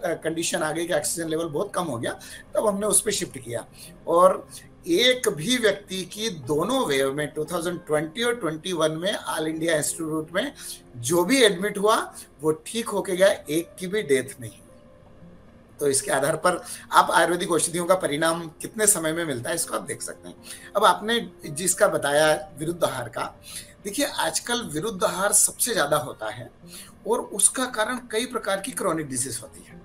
कंडीशन आ गई कि ऑक्सीजन लेवल बहुत कम हो गया, तब हमने उस पर शिफ्ट किया। और एक भी व्यक्ति की दोनों वेव में 2020 और 21 में ऑल इंडिया इंस्टीट्यूट में जो भी एडमिट हुआ वो ठीक होके गया, एक की भी डेथ नहीं। तो इसके आधार पर आप आयुर्वेदिक औषधियों का परिणाम कितने समय में मिलता है इसको आप देख सकते हैं। अब आपने जिसका बताया विरुद्ध आहार का, देखिए आजकल विरुद्ध आहार सबसे ज्यादा होता है और उसका कारण कई प्रकार की क्रॉनिक डिजीज होती है।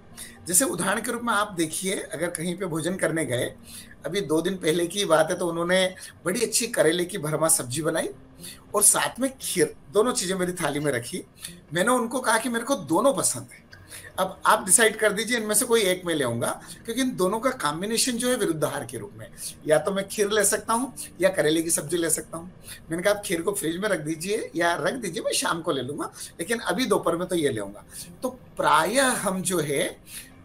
जैसे उदाहरण के रूप में आप देखिए, अगर कहीं पे भोजन करने गए, अभी 2 दिन पहले की बात है, तो उन्होंने बड़ी अच्छी करेले की भरमा सब्जी बनाई और साथ में खीर, दोनों चीजें मेरी थाली में रखी। मैंने उनको कहा कि मेरे को दोनों पसंद है, अब आप डिसाइड कर दीजिए इनमें से कोई एक मैं ले आऊंगा, क्योंकि इन दोनों का कॉम्बिनेशन जो है विरुद्ध आहार के रूप में, या तो मैं खीर ले सकता हूँ या करेले की सब्जी ले सकता हूँ। मैंने कहा आप खीर को फ्रिज में रख दीजिए या रख दीजिए, मैं शाम को ले लूंगा, लेकिन अभी दोपहर में तो ये ले आऊंगा। तो प्रायः हम जो है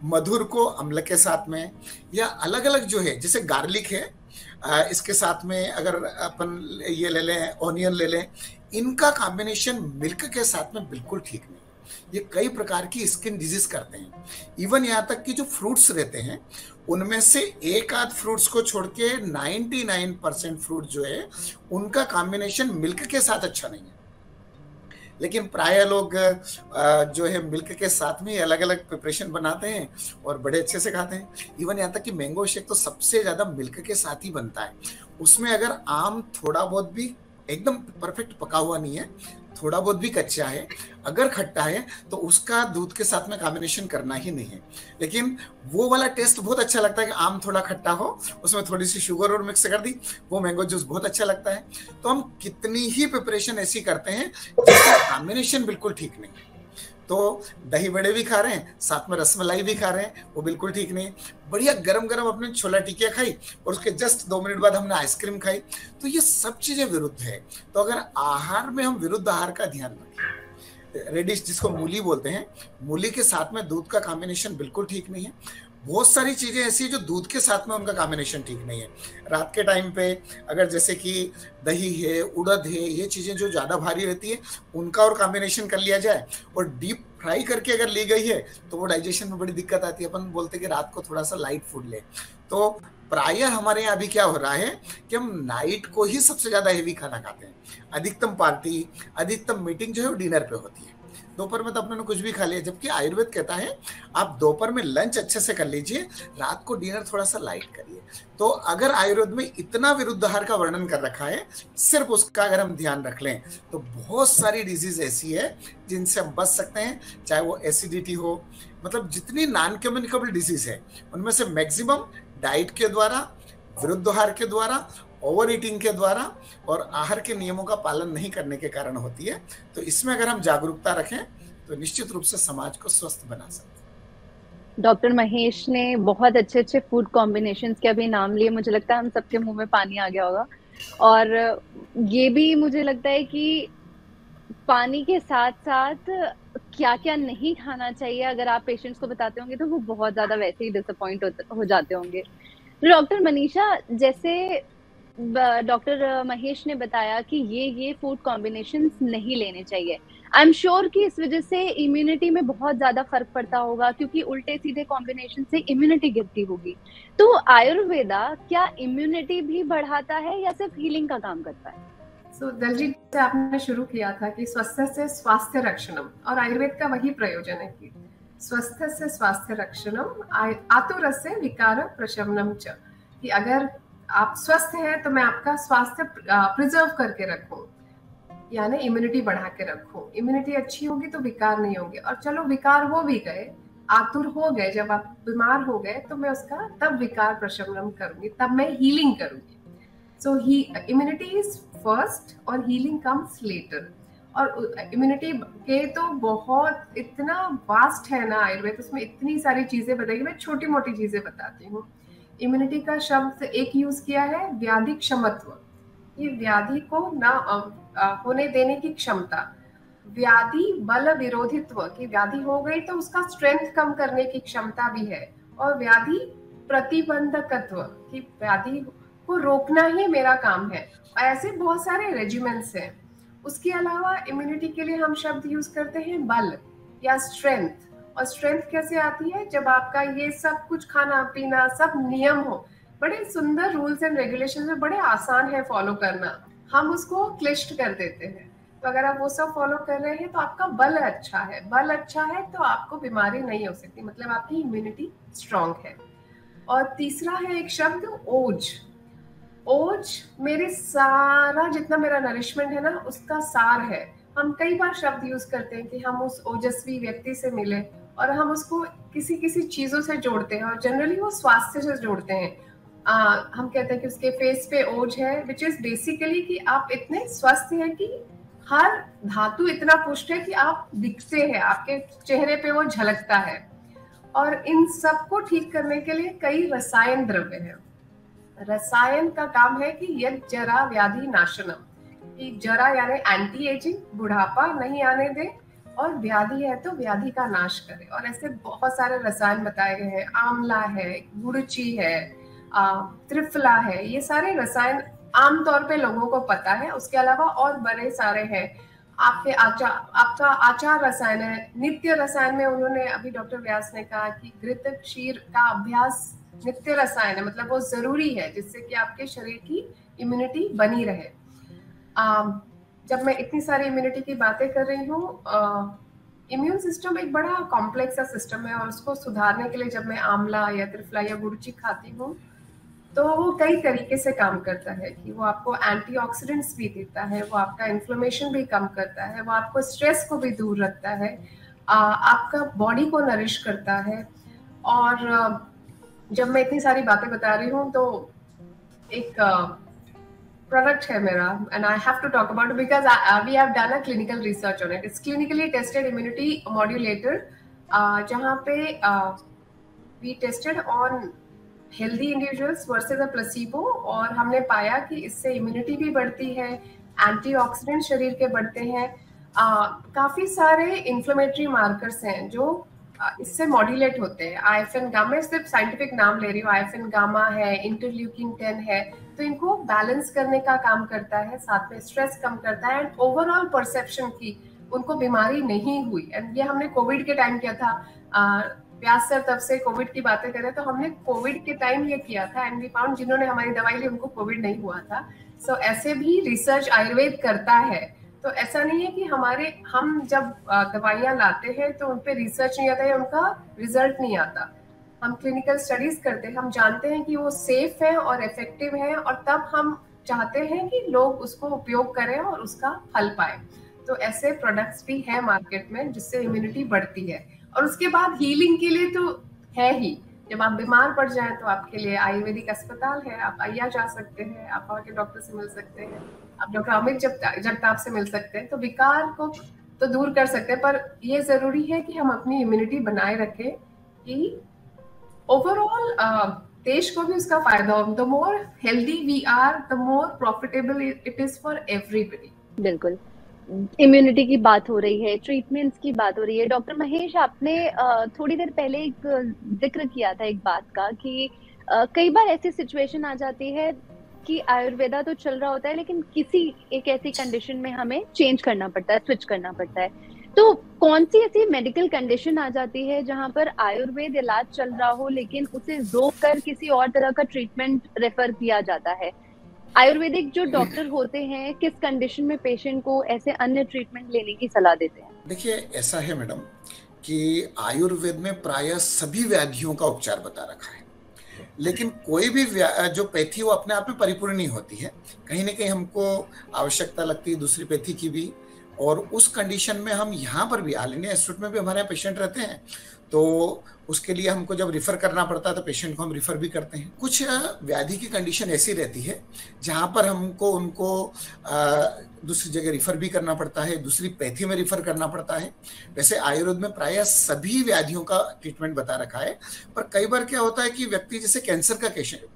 मधुर को अम्ल के साथ में, या अलग अलग जो है, जैसे गार्लिक है इसके साथ में अगर अपन ये ले लें, ऑनियन ले लें, इनका कॉम्बिनेशन मिल्क के साथ में बिल्कुल ठीक नहीं। ये कई प्रकार की स्किन डिजीज करते हैं। इवन यहाँ तक कि जो फ्रूट्स रहते हैं उनमें से एक आध फ्रूट्स को छोड़ के 99% फ्रूट जो है उनका कॉम्बिनेशन मिल्क के साथ अच्छा नहीं है। लेकिन प्राय लोग जो है मिल्क के साथ में अलग अलग प्रिपरेशन बनाते हैं और बड़े अच्छे से खाते हैं। इवन यहाँ तक कि मैंगो शेक तो सबसे ज्यादा मिल्क के साथ ही बनता है। उसमें अगर आम थोड़ा बहुत भी एकदम परफेक्ट पका हुआ नहीं है, थोड़ा बहुत भी कच्चा है, अगर खट्टा है, तो उसका दूध के साथ में कॉम्बिनेशन करना ही नहीं है। लेकिन वो वाला टेस्ट बहुत अच्छा लगता है कि आम थोड़ा खट्टा हो, उसमें थोड़ी सी शुगर और मिक्स कर दी, वो मैंगो जूस बहुत अच्छा लगता है। तो हम कितनी ही प्रिपरेशन ऐसी करते हैं जिसका कॉम्बिनेशन बिल्कुल ठीक नहीं है। तो दही बड़े भी खा रहे हैं, साथ में रसमलाई भी खा रहे हैं, वो बिल्कुल ठीक नहीं। बढ़िया गरम गरम अपने छोला टिकिया खाई और उसके जस्ट 2 मिनट बाद हमने आइसक्रीम खाई, तो ये सब चीजें विरुद्ध है। तो अगर आहार में हम विरुद्ध आहार का ध्यान रखें, रेडिश जिसको मूली बोलते हैं, मूली के साथ में दूध का कॉम्बिनेशन बिल्कुल ठीक नहीं है। बहुत सारी चीजें ऐसी है जो दूध के साथ में उनका कॉम्बिनेशन ठीक नहीं है। रात के टाइम पे अगर जैसे कि दही है, उड़द है, ये चीजें जो ज्यादा भारी रहती है उनका और कॉम्बिनेशन कर लिया जाए, और डीप फ्राई करके अगर ली गई है तो वो डाइजेशन में बड़ी दिक्कत आती है। अपन बोलते हैं कि रात को थोड़ा सा लाइट फूड ले। तो प्रायः हमारे यहाँ अभी क्या हो रहा है कि हम नाइट को ही सबसे ज्यादा हेवी खाना खाते हैं। अधिकतम पार्टी, अधिकतम मीटिंग जो है वो डिनर पे होती है। दोपहर में तो अपने कुछ भी खा लिया, जबकि आयुर्वेद कहता है आप दोपहर में लंच अच्छे से कर लीजिए, रात को डिनर थोड़ा सा लाइट करिए। तो अगर आयुर्वेद में इतना विरुद्ध आहार का वर्णन कर रखा है, सिर्फ उसका अगर हम ध्यान रख लें तो बहुत सारी डिजीज ऐसी है जिनसे हम बच सकते हैं, चाहे वो एसिडिटी हो, मतलब जितनी नॉन कम्युनिकेबल डिजीज है उनमें से मैक्सिमम डाइट के द्वारा, विरुद्ध आहार के द्वारा, ओवर ईटिंग के द्वारा और आहार के नियमों का पालन नहीं करने के कारण होती है। तो इसमें अगर हम जागरूकता रखें तो निश्चित रूप से समाज को स्वस्थ बना सकते हैं। डॉक्टर महेश ने बहुत अच्छे अच्छे फूड कॉम्बिनेशंस के अभी नाम लिए, मुझे लगता है हम सबके मुंह में पानी आ गया होगा। और ये भी मुझे लगता है कि पानी के साथ साथ क्या क्या नहीं खाना चाहिए, अगर आप पेशेंट्स को बताते होंगे तो वो बहुत ज्यादा वैसे ही डिसअपॉइंट हो जाते होंगे। तो डॉक्टर मनीषा, जैसे डॉक्टर महेश ने बताया कि ये फूड कॉम्बिनेशंस नहीं लेने चाहिए, आई एम श्योर कि इस वजह से इम्यूनिटी में बहुत ज्यादा फर्क पड़ता होगा, क्योंकि उल्टे सीधे कॉम्बिनेशन से इम्यूनिटी गिरती होगी। तो आयुर्वेदा क्या इम्यूनिटी भी बढ़ाता है या सिर्फ हीलिंग का काम करता है? दलजीत से आपने शुरू किया था कि स्वस्थ से स्वास्थ्य रक्षणम, और आयुर्वेद का वही प्रयोजन है कि स्वस्थ से स्वास्थ्य रक्षणम आतुरस्य विकार प्रशमनम च, कि अगर आप स्वस्थ हैं तो मैं आपका स्वास्थ्य प्रिजर्व करके रखूं, यानी इम्यूनिटी बढ़ा के रखूं। इम्यूनिटी अच्छी होगी तो विकार नहीं होंगे, और चलो विकार हो भी गए, आतुर हो गए, जब आप बीमार हो गए तो मैं उसका तब विकार प्रशमनम करूंगी, तब मैं हीलिंग करूंगी। सो इम्यूनिटी इज फर्स्ट और हीलिंग कम्स लेटर। और इम्यूनिटी के तो बहुत इतना वास्ट है ना आयुर्वेद, उसमें इतनी सारी चीजें बताएगी। मैं छोटी मोटी चीजें बताती हूँ। इम्यूनिटी का शब्द एक यूज किया है, व्याधि क्षमत्व, ये व्याधि को ना होने देने की क्षमता। व्याधि बल विरोधित्व, की व्याधि हो गई तो उसका स्ट्रेंथ कम करने की क्षमता भी है। और व्याधि प्रतिबंधकत्व, की व्याधि को रोकना ही मेरा काम है। ऐसे बहुत सारे रेजिमेंट्स हैं। उसके अलावा इम्यूनिटी के लिए हम शब्द यूज करते हैं बल या स्ट्रेंथ। और स्ट्रेंथ कैसे आती है? जब आपका ये सब कुछ खाना पीना सब नियम हो, बड़े सुंदर रूल्स एंड रेगुलेशन में, बड़े आसान है फॉलो करना, हम उसको क्लिष्ट कर देते हैं। तो अगर आप वो सब फॉलो कर रहे हैं तो आपका बल अच्छा है। बल अच्छा है तो आपको बीमारी नहीं हो सकती, मतलब आपकी इम्यूनिटी स्ट्रांग है। और तीसरा है एक शब्द ओज। ओज मेरे सारा जितना मेरा नरिशमेंट है ना उसका सार है। हम कई बार शब्द यूज करते हैं कि हम उस ओजस्वी व्यक्ति से मिले, और हम उसको किसी किसी चीजों से जोड़ते हैं, और जनरली वो स्वास्थ्य से जोड़ते हैं। हम कहते हैं कि उसके फेस पे ओज है, विच इज बेसिकली कि आप इतने स्वस्थ हैं कि हर धातु इतना पुष्ट है कि आप दिखते हैं, आपके चेहरे पे वो झलकता है। और इन सब को ठीक करने के लिए कई रसायन द्रव्य हैं। रसायन का काम है कि यद जरा व्याधि नाशनम, कि जरा यानी एंटी एजिंग, बुढ़ापा नहीं आने दे, और व्याधि है तो व्याधि का नाश करे। और ऐसे बहुत सारे रसायन बताए गए हैं। आंवला है, गुड़ची है, त्रिफला है, ये सारे रसायन आमतौर पे लोगों को पता है। उसके अलावा और बड़े सारे हैं। आपका आचार रसायन है, नित्य रसायन में उन्होंने अभी डॉक्टर व्यास ने कहा कि घृत क्षीर का अभ्यास नित्य रसायन है, मतलब वो जरूरी है जिससे कि आपके शरीर की इम्यूनिटी बनी रहे। जब मैं इतनी सारी इम्यूनिटी की बातें कर रही हूँ, इम्यून सिस्टम एक बड़ा कॉम्प्लेक्स सा सिस्टम है, और उसको सुधारने के लिए जब मैं आंवला या त्रिफला या गुड़ची खाती हूँ तो वो कई तरीके से काम करता है। कि वो आपको एंटीऑक्सीडेंट्स भी देता है, वो आपका इन्फ्लेमेशन भी कम करता है, वो आपको स्ट्रेस को भी दूर रखता है, आपका बॉडी को नरिश करता है। और जब मैं इतनी सारी बातें बता रही हूँ तो एक प्रोडक्ट है मेरा, and I have to talk about it because we have done a clinical research on it. It's clinically tested immunity modulator, जहाँ पे we tested on healthy individuals versus a placebo, और हमने पाया कि इससे इम्यूनिटी भी बढ़ती है, एंटीऑक्सीडेंट शरीर के बढ़ते हैं, काफी सारे इन्फ्लेमेटरी मार्कर्स हैं जो इससे मॉड्यूलेट होते हैं। आईएफएन गामा, सिर्फ साइंटिफिक नाम ले रही हूँ, आईएफएन गामा है, इंटरल्यूकिन 10 है, तो इनको बैलेंस करने का काम करता है, साथ में स्ट्रेस कम करता है एंड ओवरऑल परसेप्शन की उनको बीमारी नहीं हुई। एंड ये हमने कोविड के टाइम किया था, व्यास सर तब से कोविड की बातें करें तो हमने कोविड के टाइम ये किया था एंड वी फाउंड जिन्होंने हमारी दवाई ली उनको कोविड नहीं हुआ था। सो ऐसे भी रिसर्च आयुर्वेद करता है। तो ऐसा नहीं है कि हम जब दवाइयाँ लाते हैं तो उन पे रिसर्च नहीं आता है, उनका रिजल्ट नहीं आता। हम क्लिनिकल स्टडीज करते हैं, हम जानते हैं कि वो सेफ है और इफेक्टिव है और तब हम चाहते हैं कि लोग उसको उपयोग करें और उसका फल पाए। तो ऐसे प्रोडक्ट्स भी हैं मार्केट में जिससे इम्यूनिटी बढ़ती है। और उसके बाद हीलिंग के लिए तो है ही, जब आप बीमार पड़ जाएं तो आपके लिए आयुर्वेदिक अस्पताल है, आप आइया जा सकते हैं, आप वहाँ के डॉक्टर से मिल सकते हैं, आप डॉक्टर अमित जगताप से मिल सकते हैं, तो विकार को तो दूर कर सकते हैं। पर ये जरूरी है कि हम अपनी इम्यूनिटी बनाए रखें कि ओवरऑल देश को भी उसका फायदा हो। The more healthy we are, the more profitable it is for everybody. बिल्कुल, इम्यूनिटी की बात हो रही है, ट्रीटमेंट्स की बात हो रही है। डॉक्टर महेश, आपने थोड़ी देर पहले एक जिक्र किया था एक बात का कि कई बार ऐसी सिचुएशन आ जाती है कि आयुर्वेदा तो चल रहा होता है लेकिन किसी एक ऐसी कंडीशन में हमें चेंज करना पड़ता है, स्विच करना पड़ता है। तो कौन सी ऐसी मेडिकल कंडीशन आ जाती है जहां पर आयुर्वेद इलाज चल रहा हो लेकिन उसे रोक कर किसी और तरह का ट्रीटमेंट रेफर किया जाता है? आयुर्वेदिक जो डॉक्टर होते हैं किस कंडीशन में पेशेंट को ऐसे अन्य ट्रीटमेंट लेने की सलाह देते हैं? देखिए, ऐसा है मैडम कि आयुर्वेद में प्रायः सभी व्याधियों का उपचार बता रखा है, लेकिन कोई भी जो पैथी वो अपने आप में परिपूर्ण नहीं होती है। कहीं ना कहीं हमको आवश्यकता लगती है दूसरी पैथी की भी, और उस कंडीशन में हम यहाँ पर भी ऑल इंडिया इंस्टीट्यूट में भी हमारे यहाँ पेशेंट रहते हैं, तो उसके लिए हमको जब रिफ़र करना पड़ता है तो पेशेंट को हम रिफ़र भी करते हैं। कुछ व्याधि की कंडीशन ऐसी रहती है जहाँ पर हमको उनको दूसरी जगह रिफ़र भी करना पड़ता है, दूसरी पैथी में रिफ़र करना पड़ता है। वैसे आयुर्वेद में प्रायः सभी व्याधियों का ट्रीटमेंट बता रखा है, पर कई बार क्या होता है कि व्यक्ति जैसे कैंसर का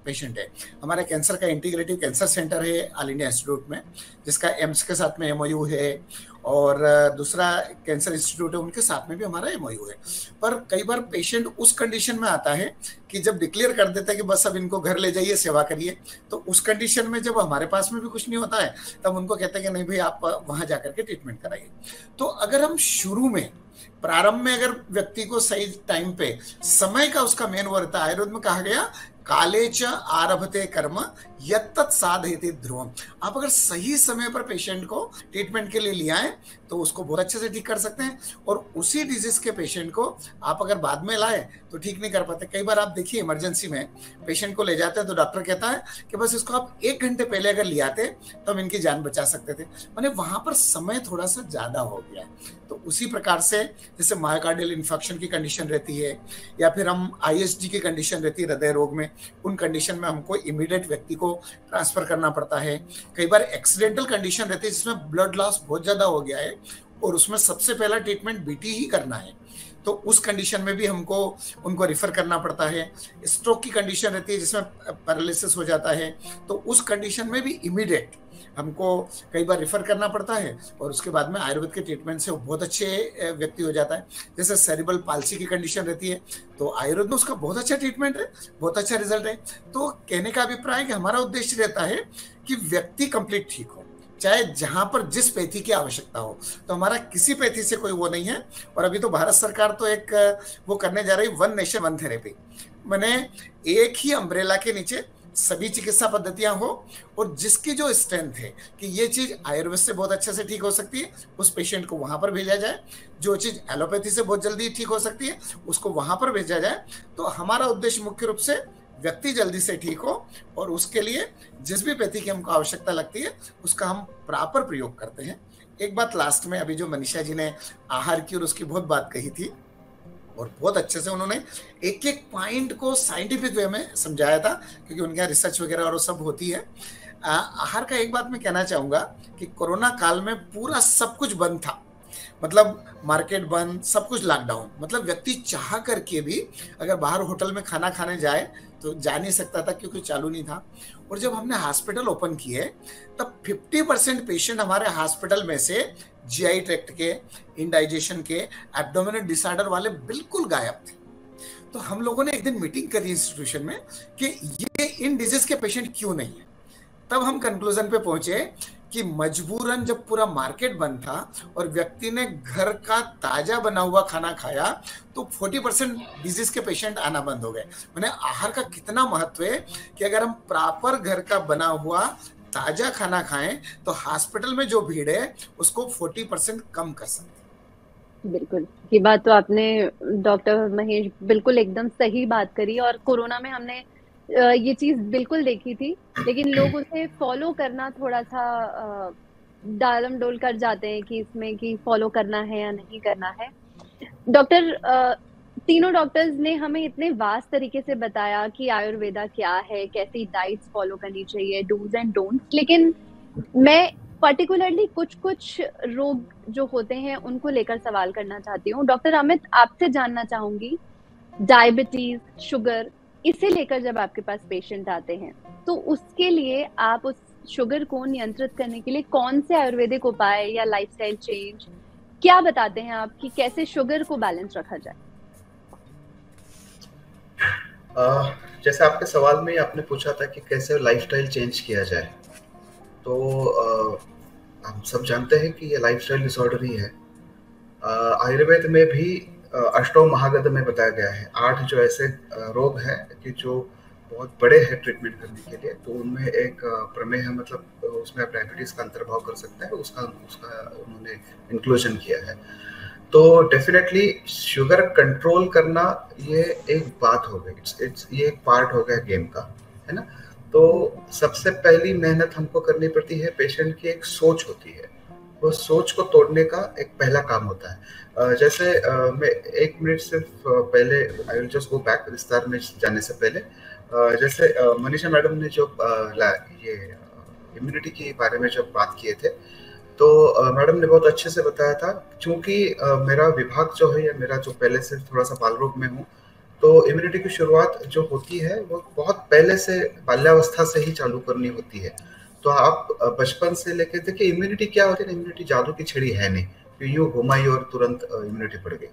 पेशेंट है, हमारे कैंसर का इंटीग्रेटिव कैंसर सेंटर है ऑल इंडिया इंस्टीट्यूट में, जिसका एम्स के साथ में MOU है, और दूसरा कैंसर इंस्टीट्यूट है उनके साथ में भी हमारा MOU है। पर कई बार पेशेंट उस कंडीशन में आता है कि जब डिक्लेयर कर देता है कि बस अब इनको घर ले जाइए, सेवा करिए, तो उस कंडीशन में जब हमारे पास में भी कुछ नहीं होता है तब उनको कहते हैं कि नहीं भाई आप वहां जाकर के ट्रीटमेंट कराइए। तो अगर हम शुरू में प्रारंभ में अगर व्यक्ति को सही टाइम पे, समय का उसका मेन वो रहता है, आयुर्वेद में कहा गया काले च आरभते कर्म यत्तत् साधयति ध्रुवम। आप अगर सही समय पर पेशेंट को ट्रीटमेंट के लिए ले आए तो उसको बहुत अच्छे से ठीक कर सकते हैं, और उसी डिजीज के पेशेंट को आप अगर बाद में लाए तो ठीक नहीं कर पाते। कई बार आप देखिए इमरजेंसी में पेशेंट को ले जाते हैं तो डॉक्टर कहता है कि बस इसको आप 1 घंटे पहले अगर ले आते तो हम इनकी जान बचा सकते थे, माने वहां पर समय थोड़ा सा ज्यादा हो गया है। तो उसी प्रकार से जैसे मायोकार्डियल इन्फेक्शन की कंडीशन रहती है, या फिर हम ISD की कंडीशन रहती है हृदय रोग में, उन कंडीशन में हमको इमीडिएट व्यक्ति को ट्रांसफर करना पड़ता है। कई बार एक्सीडेंटल कंडीशन रहती है जिसमें ब्लड लॉस बहुत ज्यादा हो गया है और उसमें सबसे पहला ट्रीटमेंट BT ही करना है, तो उस कंडीशन में भी हमको उनको रिफर करना पड़ता है। स्ट्रोक की कंडीशन रहती है जिसमें पैरालिसिस हो जाता है, तो उस कंडीशन में भी इमीडिएट हमको कई बार रिफर करना पड़ता है, और उसके बाद में आयुर्वेद के ट्रीटमेंट से वो बहुत अच्छे व्यक्ति हो जाता है। जैसे सेरिब्रल पाल्सी की कंडीशन रहती है तो आयुर्वेद में उसका बहुत अच्छा ट्रीटमेंट है, बहुत अच्छा रिजल्ट है। तो कहने का अभिप्राय है कि हमारा उद्देश्य रहता है कि व्यक्ति कंप्लीट ठीक हो, चाहे जहां पर जिस पैथी की आवश्यकता हो। तो हमारा किसी पैथी से कोई वो नहीं है। और अभी तो भारत सरकार तो एक वो करने जा रही, 1 नेशन 1 थेरेपी, मैंने एक ही अम्ब्रेला के नीचे सभी चिकित्सा पद्धतियां हो, और जिसकी जो स्ट्रेंथ है कि ये चीज आयुर्वेद से बहुत अच्छे से ठीक हो सकती है उस पेशेंट को वहां पर भेजा जाए, जो चीज एलोपैथी से बहुत जल्दी ठीक हो सकती है उसको वहां पर भेजा जाए। तो हमारा उद्देश्य मुख्य रूप से व्यक्ति जल्दी से ठीक हो, और उसके लिए जिस भी पैथी की हमको आवश्यकता लगती है उसका हम प्रॉपर प्रयोग करते हैं। एक बात लास्ट में, अभी जो मनीषा जी ने आहार की और उसकी बहुत बात कही थी, और बहुत अच्छे से उन्होंने एक एक पॉइंट को साइंटिफिक वे में समझाया था, क्योंकि उनके यहाँ रिसर्च वगैरह और सब होती है। आहार का एक बात मैं कहना चाहूंगा कि कोरोना काल में पूरा सब कुछ बंद था, मतलब मार्केट बंद, सब कुछ लॉकडाउन, मतलब व्यक्ति चाह करके भी अगर बाहर होटल में खाना खाने जाए तो जा नहीं सकता था क्योंकि चालू नहीं था। और जब हमने हॉस्पिटल ओपन किए तब 50% पेशेंट हमारे हॉस्पिटल में से जीआई ट्रैक्ट के, इंडाइजेशन के, एब्डोमिनल डिसऑर्डर वाले बिल्कुल गायब थे। तो हम लोगों ने एक दिन मीटिंग करी इंस्टीट्यूशन में कि ये इन डिजीज के पेशेंट क्यों नहीं है। तब हम कंक्लूजन पे पहुंचे कि मजबूरन जब पूरा मार्केट बंद था और व्यक्ति ने घर का ताजा बना हुआ खाना खाया तो 40% डिजीज के पेशेंट आना बंद हो गए। मैंने आहार का कितना महत्व है कि अगर हम प्रॉपर घर का बना हुआ ताजा खाना खाएं तो हॉस्पिटल में जो भीड़ है उसको 40% कम कर सकते हैं। बिल्कुल, ये बात तो आपने डॉक्टर महेश बिल्कुल एकदम सही बात करी। और कोरोना में हमने ये चीज बिल्कुल देखी थी, लेकिन लोग उसे फॉलो करना थोड़ा सा डालम डोल कर जाते हैं कि इसमें कि फॉलो करना है या नहीं करना है। डॉक्टर, तीनों डॉक्टर्स ने हमें इतने वास्ट तरीके से बताया कि आयुर्वेदा क्या है, कैसी डाइट्स फॉलो करनी चाहिए, डूज एंड डोंट्स, लेकिन मैं पर्टिकुलरली कुछ रोग जो होते हैं उनको लेकर सवाल करना चाहती हूँ। डॉक्टर अमित, आपसे जानना चाहूंगी, डायबिटीज, शुगर, इसे लेकर जब आपके पास पेशेंट आते हैं तो उसके लिए आप उस शुगर को नियंत्रित करने के लिए कौन से आयुर्वेदिक उपाय या लाइफस्टाइल चेंज क्या बताते हैं आप कि कैसे शुगर को बैलेंस रखा जाए? जैसे आपके सवाल में आपने पूछा था कि कैसे लाइफस्टाइल चेंज किया जाए, तो हम सब जानते हैं कि ये लाइफस्टाइल डिसऑर्डर ही है। आयुर्वेद में भी अष्टों महागध में बताया गया है 8 जो ऐसे रोग हैं कि जो बहुत बड़े हैं ट्रीटमेंट करने के लिए। तो उनमें एक प्रमेह, मतलब उसमें आप डायबिटीज का अंतर्भाव कर सकते हैं, उसका उन्होंने इंक्लूजन किया है। तो डेफिनेटली शुगर कंट्रोल करना ये एक बात हो गई, ये एक पार्ट हो गया गेम का, है ना। तो सबसे पहली मेहनत हमको करनी पड़ती है, पेशेंट की एक सोच होती है, वो सोच को तोड़ने का एक पहला काम होता है। जैसे मैं 1 मिनट सिर्फ पहले, I will just go back विस्तार में जाने से पहले, जैसे मनीषा मैडम ने जो ये इम्यूनिटी के बारे में जब बात किए थे, तो मैडम ने बहुत अच्छे से बताया था। क्योंकि मेरा विभाग जो है, या मेरा जो पहले से थोड़ा सा बाल रोग में हूँ, तो इम्यूनिटी की शुरुआत जो होती है वो बहुत पहले से, बाल्यावस्था से ही चालू करनी होती है। तो आप बचपन से लेकर देखिए, इम्यूनिटी क्या होती है, इम्यूनिटी जादू की छड़ी है नहीं कि यूं घुमाई और तुरंत इम्यूनिटी बढ़ गई।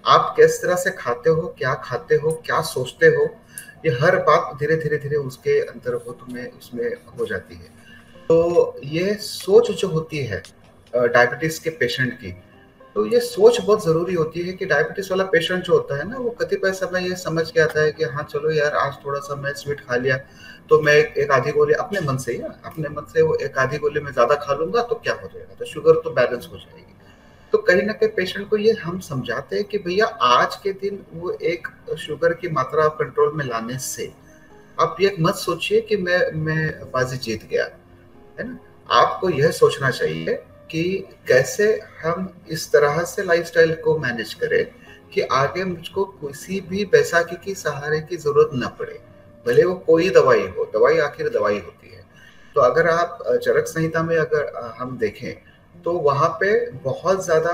आप किस तरह से खाते हो, क्या सोचते हो, ये हर बात धीरे धीरे उसके अंतर्गत में उसमें हो जाती है। तो ये सोच जो होती है डायबिटीज के पेशेंट की, तो ये सोच बहुत जरूरी होती है कि डायबिटीज वाला पेशेंट जो होता है ना, वो कतिपय समय ये समझ के आता है कि हाँ चलो यार, आज थोड़ा सा मैं स्वीट खा लिया तो मैं एक आधी गोली अपने मन से वो एक आधी गोली में ज्यादा खा लूंगा तो क्या हो जाएगा, तो शुगर तो बैलेंस हो जाएगी। तो कहीं ना कहीं पेशेंट को ये हम समझाते हैं कि भैया आज के दिन वो एक शुगर की मात्रा कंट्रोल में लाने से आप ये मत सोचिए कि मैं बाजी जीत गया, है ना। आपको यह सोचना चाहिए कि कैसे हम इस तरह से लाइफस्टाइल को मैनेज करें कि आगे मुझको किसी भी बैसाखी की सहारे की जरूरत न पड़े, भले वो कोई दवाई हो, दवाई आखिर दवाई होती है। तो अगर आप चरक संहिता में अगर हम देखें तो वहां पे बहुत ज्यादा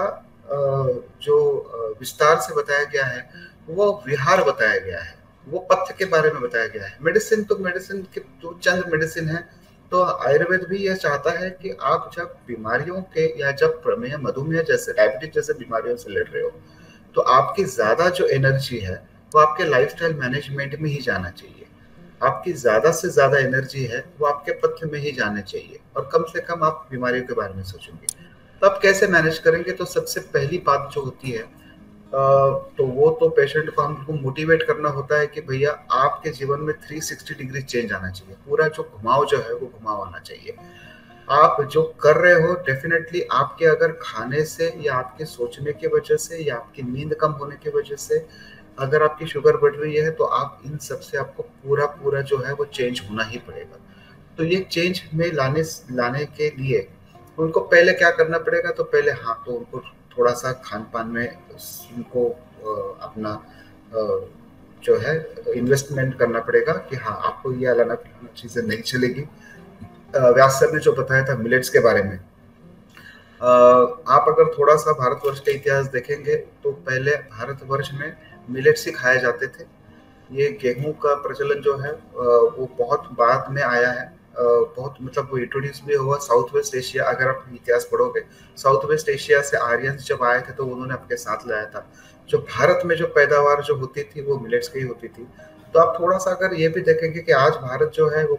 जो विस्तार से बताया गया है वो विहार बताया गया है, वो पथ्य के बारे में बताया गया है। मेडिसिन के जो चंद मेडिसिन है, तो आयुर्वेद भी यह चाहता है कि आप जब बीमारियों के, या जब प्रमेह, मधुमेह जैसे, डायबिटीज जैसे बीमारियों से लड़ रहे हो, तो आपकी ज्यादा जो एनर्जी है वो आपके लाइफस्टाइल मैनेजमेंट में ही जाना चाहिए। आपकी ज्यादा से ज्यादा एनर्जी है वो आपके पथ्य में ही जाने चाहिए, और कम से कम आप बीमारियों के बारे में सोचेंगे। तो आप कैसे मैनेज करेंगे? तो सबसे पहली बात जो होती है, तो वो तो पेशेंट को हमको मोटिवेट करना होता है कि भैया आपके जीवन में 360 डिग्री चेंज आना चाहिए। पूरा जो घुमाव जो है वो घुमाव आना चाहिए। आप जो कर रहे हो, डेफिनेटली आपके अगर खाने से, या आपके सोचने की वजह से, या आपकी नींद कम होने की वजह से अगर आपकी शुगर बढ़ रही है, तो आप इन सब से आपको पूरा जो है वो चेंज होना ही पड़ेगा। तो ये चेंज में लाने के लिए उनको पहले क्या करना पड़ेगा? तो पहले तो उनको थोड़ा सा खान पान में उनको अपना जो है इन्वेस्टमेंट करना पड़ेगा कि हाँ, आपको ये अलाना चीजें नहीं चलेगी। व्यास सर ने जो बताया था मिलेट्स के बारे में, आप अगर थोड़ा सा भारतवर्ष का इतिहास देखेंगे तो पहले भारतवर्ष में मिलेट्स ही खाए जाते थे। ये गेहूं का प्रचलन जो है वो बहुत बाद में आया है, बहुत मतलब वो इंट्रोड्यूस भी हुआ साउथ वेस्ट एशिया। अगर आप इतिहास पढ़ोगे, साउथ वेस्ट एशिया से आर्यंस जब आए थे तो उन्होंने अपने साथ लाया था। जो भारत में जो पैदावार जो होती थी वो मिलेट्स की ही होती थी। तो आप थोड़ा सा अगर ये भी देखेंगे कि आज भारत जो है वो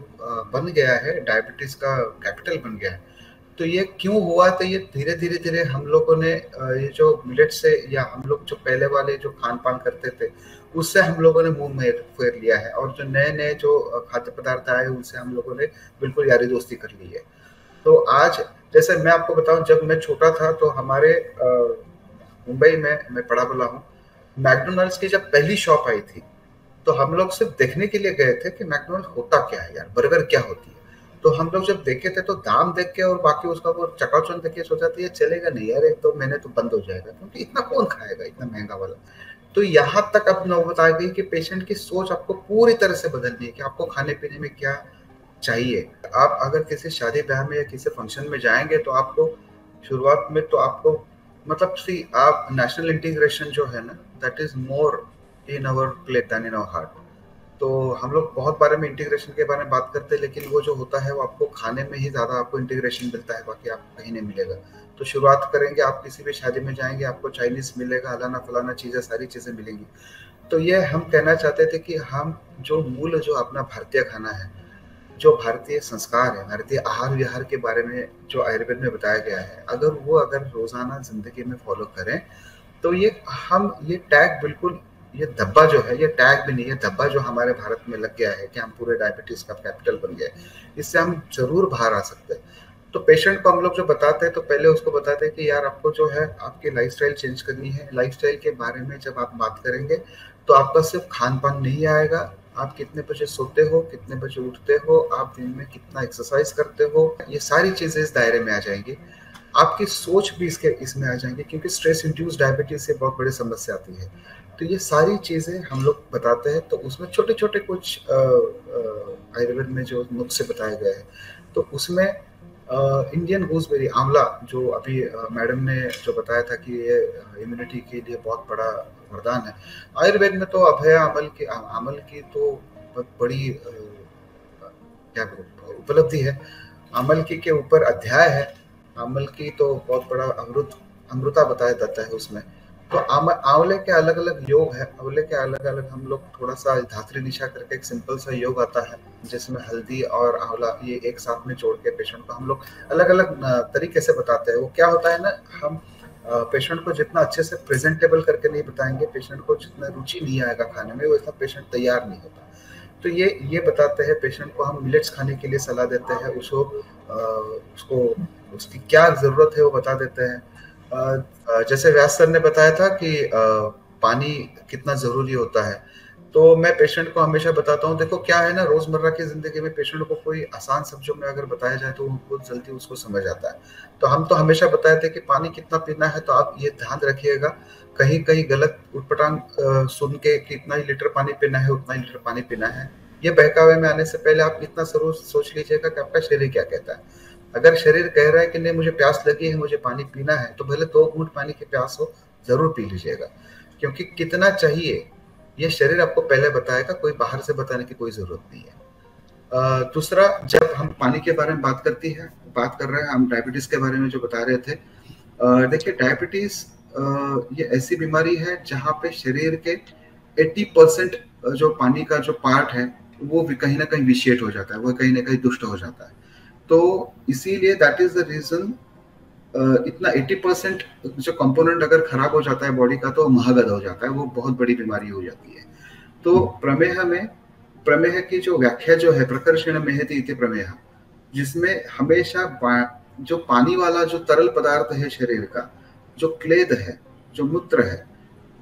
बन गया है, डायबिटीज का कैपिटल बन गया है। तो ये क्यों हुआ? तो ये धीरे धीरे धीरे हम लोगों ने ये जो मिलेट से, या हम लोग जो पहले वाले जो खान पान करते थे उससे हम लोगों ने मुंह में फेर लिया है, और जो नए नए जो खाद्य पदार्थ आए उनसे हम लोगों ने बिल्कुल यारी दोस्ती कर ली है। तो आज जैसे मैं आपको बताऊं, जब मैं छोटा था तो हमारे मुंबई में मैं पढ़ा बड़ा हूँ, मैकडोनल्ड्स की जब पहली शॉप आई थी तो हम लोग सिर्फ देखने के लिए गए थे कि मैकडोनल्ड्स होता क्या है यार, बर्गर क्या होती है। तो हम लोग जब देखे थे तो दाम देख के और बाकी उसका वो चकाचौंध देख के सोचा था ये चलेगा नहीं यार, एक 2 महीने तो बंद हो जाएगा, क्योंकि इतना कौन खाएगा इतना महंगा वाला। तो यहाँ तक अब नौबत आ गई कि पेशेंट की सोच आपको पूरी तरह से बदलनी है कि आपको खाने पीने में क्या चाहिए। आप अगर किसी शादी ब्याह में या किसी फंक्शन में जाएंगे तो आपको शुरुआत में तो आपको मतलब आप नेशनल इंटीग्रेशन जो है ना, that is more in our plate than in our heart. तो हम लोग बहुत बारे में इंटीग्रेशन के बारे में बात करते हैं, लेकिन वो जो होता है वो आपको खाने में ही ज़्यादा आपको इंटीग्रेशन मिलता है, बाकी आपको कहीं नहीं मिलेगा। तो शुरुआत करेंगे, आप किसी भी शादी में जाएंगे आपको चाइनीज़ मिलेगा, अलाना फलाना चीज़ें, सारी चीज़ें मिलेंगी। तो ये हम कहना चाहते थे कि हम जो मूल जो अपना भारतीय खाना है, जो भारतीय संस्कार है, भारतीय आहार विहार के बारे में जो आयुर्वेद में बताया गया है, अगर रोज़ाना ज़िंदगी में फॉलो करें तो ये टैग बिल्कुल, ये धब्बा जो है, ये टैग भी नहीं है, धब्बा जो हमारे भारत में लग गया है कि हम पूरे डायबिटीज का कैपिटल बन गए, इससे हम जरूर बाहर आ सकते हैं। तो पेशेंट को हम लोग जो बताते हैं तो पहले उसको बताते हैं कि यार आपको जो है आपकी लाइफस्टाइल चेंज करनी है। लाइफस्टाइल के बारे में जब आप बात करेंगे तो आपका सिर्फ खान पान नहीं आएगा, आप कितने बजे सोते हो, कितने बजे उठते हो, आप दिन में कितना एक्सरसाइज करते हो, ये सारी चीजें इस दायरे में आ जाएंगी। आपकी सोच भी इसमें आ जाएंगी, क्योंकि स्ट्रेस इंड्यूस्ड डायबिटीज से बहुत बड़ी समस्या आती है। तो ये सारी चीज़ें हम लोग बताते हैं। तो उसमें छोटे छोटे कुछ आयुर्वेद में जो नुस्खे बताए गए हैं, तो उसमें इंडियन गूसबेरी, आंवला, जो अभी मैडम ने जो बताया था कि ये इम्यूनिटी के लिए बहुत बड़ा वरदान है। आयुर्वेद में तो अभय अमल की तो बहुत बड़ी क्या उपलब्धि है। अमल की के ऊपर अध्याय है, अमल की तो बहुत बड़ा अमृता बताया जाता है उसमें। तो आंवले के अलग अलग योग है, आंवले के अलग अलग हम लोग थोड़ा सा धात्री निशा करके एक सिंपल सा योग आता है जिसमें हल्दी और आंवला ये एक साथ में जोड़ के पेशेंट को हम लोग अलग अलग तरीके से बताते हैं। वो क्या होता है ना, हम पेशेंट को जितना अच्छे से प्रेजेंटेबल करके नहीं बताएंगे, पेशेंट को जितना रुचि नहीं आएगा खाने में, वो इतना पेशेंट तैयार नहीं होता। तो ये बताते हैं पेशेंट को, हम मिलेट्स खाने के लिए सलाह देते हैं, उसको उसकी क्या जरूरत है वो बता देते हैं। जैसे व्यास सर ने बताया था कि पानी कितना जरूरी होता है, तो मैं पेशेंट को हमेशा बताता हूँ, देखो क्या है ना, रोजमर्रा की जिंदगी में पेशेंट को कोई आसान शब्दों में अगर बताया जाए तो उनको जल्दी उसको समझ आता है। तो हम तो हमेशा बताए थे कि पानी कितना पीना है, तो आप ये ध्यान रखिएगा, कहीं कहीं गलत उटपटांग सुन के कितना ही लीटर पानी पीना है उतना ही लीटर पानी पीना है, ये बहकावे में आने से पहले आप इतना जरूर सोच लीजिएगा कि आपका शरीर क्या कहता है। अगर शरीर कह रहा है कि नहीं मुझे प्यास लगी है, मुझे पानी पीना है, तो भले 2 घूंट पानी की प्यास हो जरूर पी लीजिएगा, क्योंकि कितना चाहिए ये शरीर आपको पहले बताएगा, कोई बाहर से बताने की कोई जरूरत नहीं है। दूसरा, जब हम पानी के बारे में बात कर रहे हैं, हम डायबिटीज के बारे में जो बता रहे थे, देखिए डायबिटीज ये ऐसी बीमारी है जहाँ पे शरीर के 80% जो पानी का जो पार्ट है वो भी कहीं ना कहीं विशेट हो जाता है, वो कहीं ना कहीं दुष्ट हो जाता है। तो इसीलिए दैट इज द रीजन इतना 80% जो कंपोनेंट अगर खराब हो जाता है बॉडी का तो महागद हो जाता है, वो बहुत बड़ी बीमारी हो जाती है। तो प्रमेह की जो व्याख्या जो है, प्रकर्षण मेहति इति प्रमेह, जिसमें हमेशा जो पानी वाला जो तरल पदार्थ है शरीर का, जो क्लेद है, जो मूत्र है,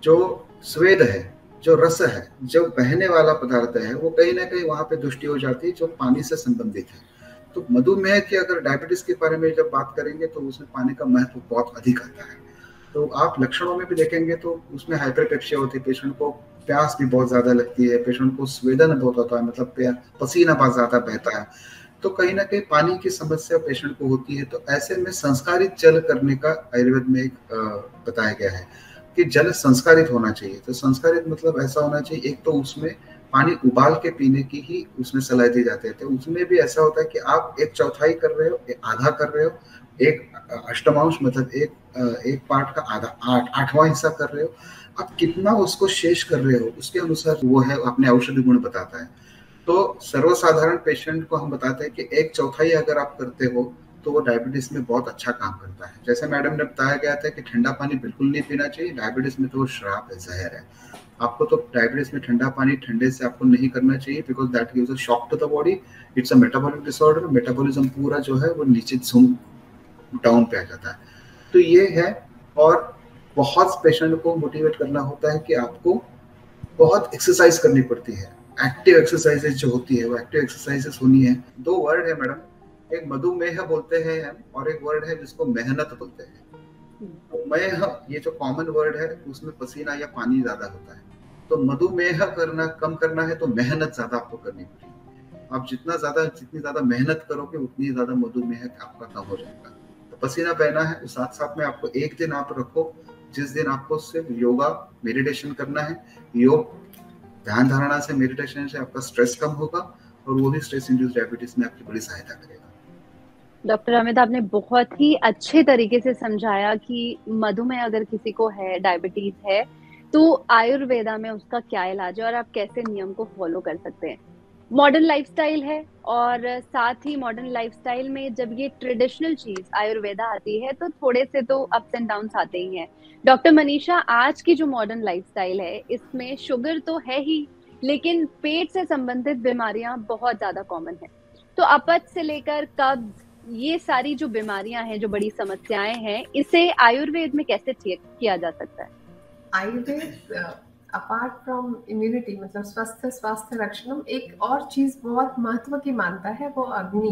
जो स्वेद है, जो रस है, जो बहने वाला पदार्थ है, वो कहीं ना कहीं वहां पे दुष्टि हो जाती है जो पानी से संबंधित है। तो मधुमेह की अगर डायबिटीज के बारे में जब बात करेंगे तो उसमें पानी का महत्व बहुत अधिक आता है। तो आप लक्षणों में भी देखेंगे तो उसमें हाइपरपेक्सिया होती है, पेशेंट को प्यास भी बहुत ज्यादा लगती है, पेशेंट को स्वेदन बहुत होता है, मतलब पसीना बहुत ज्यादा बहता है। तो कहीं ना कहीं पानी की समस्या पेशेंट को होती है। तो ऐसे में संस्कारित जल करने का आयुर्वेद में एक बताया गया है कि जल संस्कारित होना चाहिए। तो संस्कारित मतलब ऐसा होना चाहिए, एक तो उसमें पानी उबाल के पीने की ही उसमें सलाह दी जाती है। तो उसमें भी ऐसा होता है कि आप 1/4 कर रहे हो, आधा कर रहे हो, एक अष्टमांश मतलब एक पार्ट का आठवां हिस्सा कर रहे हो, आप कितना उसको शेष कर रहे हो उसके अनुसार वो है अपने औषधि गुण बताता है। तो सर्वसाधारण पेशेंट को हम बताते हैं कि 1/4 अगर आप करते हो तो वो डायबिटीज में बहुत अच्छा काम करता है। जैसे मैडम ने बताया गया था कि ठंडा पानी बिल्कुल नहीं पीना चाहिए, डायबिटीज में तो वो श्राप है, जहर है। आपको तो डायबिटीज में ठंडा पानी ठंडे से आपको नहीं करना चाहिए, because that gives a shock to the body, it's a metabolic disorder, metabolism पूरा जो है वो नीचे झूम डाउन पे आ जाता है। तो ये है। और बहुत पेशेंट को मोटिवेट करना होता है कि आपको बहुत एक्सरसाइज करनी पड़ती है, एक्टिव एक्सरसाइजेज जो होती है वो एक्टिव एक्सरसाइजेज होनी है। 2 वर्ड है मैडम, एक मधुमेह बोलते हैं हम और एक वर्ड है जिसको मेहनत बोलते हैं। मेह ये जो कॉमन वर्ड है उसमें पसीना या पानी ज्यादा होता है, तो मधुमेह करना कम करना है तो मेहनत ज्यादा आपको करनी पड़ेगी। आप जितनी ज्यादा मेहनत करोगे उतनी ज्यादा मधुमेह आपका कम हो जाएगा। तो पसीना बहना है, साथ साथ में आपको एक दिन आप रखो जिस दिन आपको सिर्फ योगा मेडिटेशन करना है। योग ध्यान धारणा से, मेडिटेशन से आपका स्ट्रेस कम होगा और वो भी स्ट्रेस इंड्यूस्ड डायबिटीज में आपकी बड़ी सहायता करेगा। डॉक्टर अमित, आपने बहुत ही अच्छे तरीके से समझाया कि मधुमेह अगर किसी को है, डायबिटीज है, तो आयुर्वेदा में उसका क्या इलाज है और आप कैसे नियम को फॉलो कर सकते हैं। मॉडर्न लाइफस्टाइल है और साथ ही मॉडर्न लाइफस्टाइल में जब ये ट्रेडिशनल चीज आयुर्वेदा आती है तो थोड़े से तो अप्स एंड डाउन्स आते ही हैं। डॉक्टर मनीषा, आज की जो मॉडर्न लाइफस्टाइल है इसमें शुगर तो है ही, लेकिन पेट से संबंधित बीमारियां बहुत ज्यादा कॉमन है। तो अपच से लेकर कब्ज, ये सारी जो बीमारियां हैं, जो बड़ी समस्याएं हैं, इसे आयुर्वेद में कैसे ठीक किया जा सकता है? आयुर्वेद अपार्ट फ्रॉम इम्यूनिटी मतलब स्वास्थ्य रक्षणम, एक और चीज बहुत महत्व की मानता है, वो अग्नि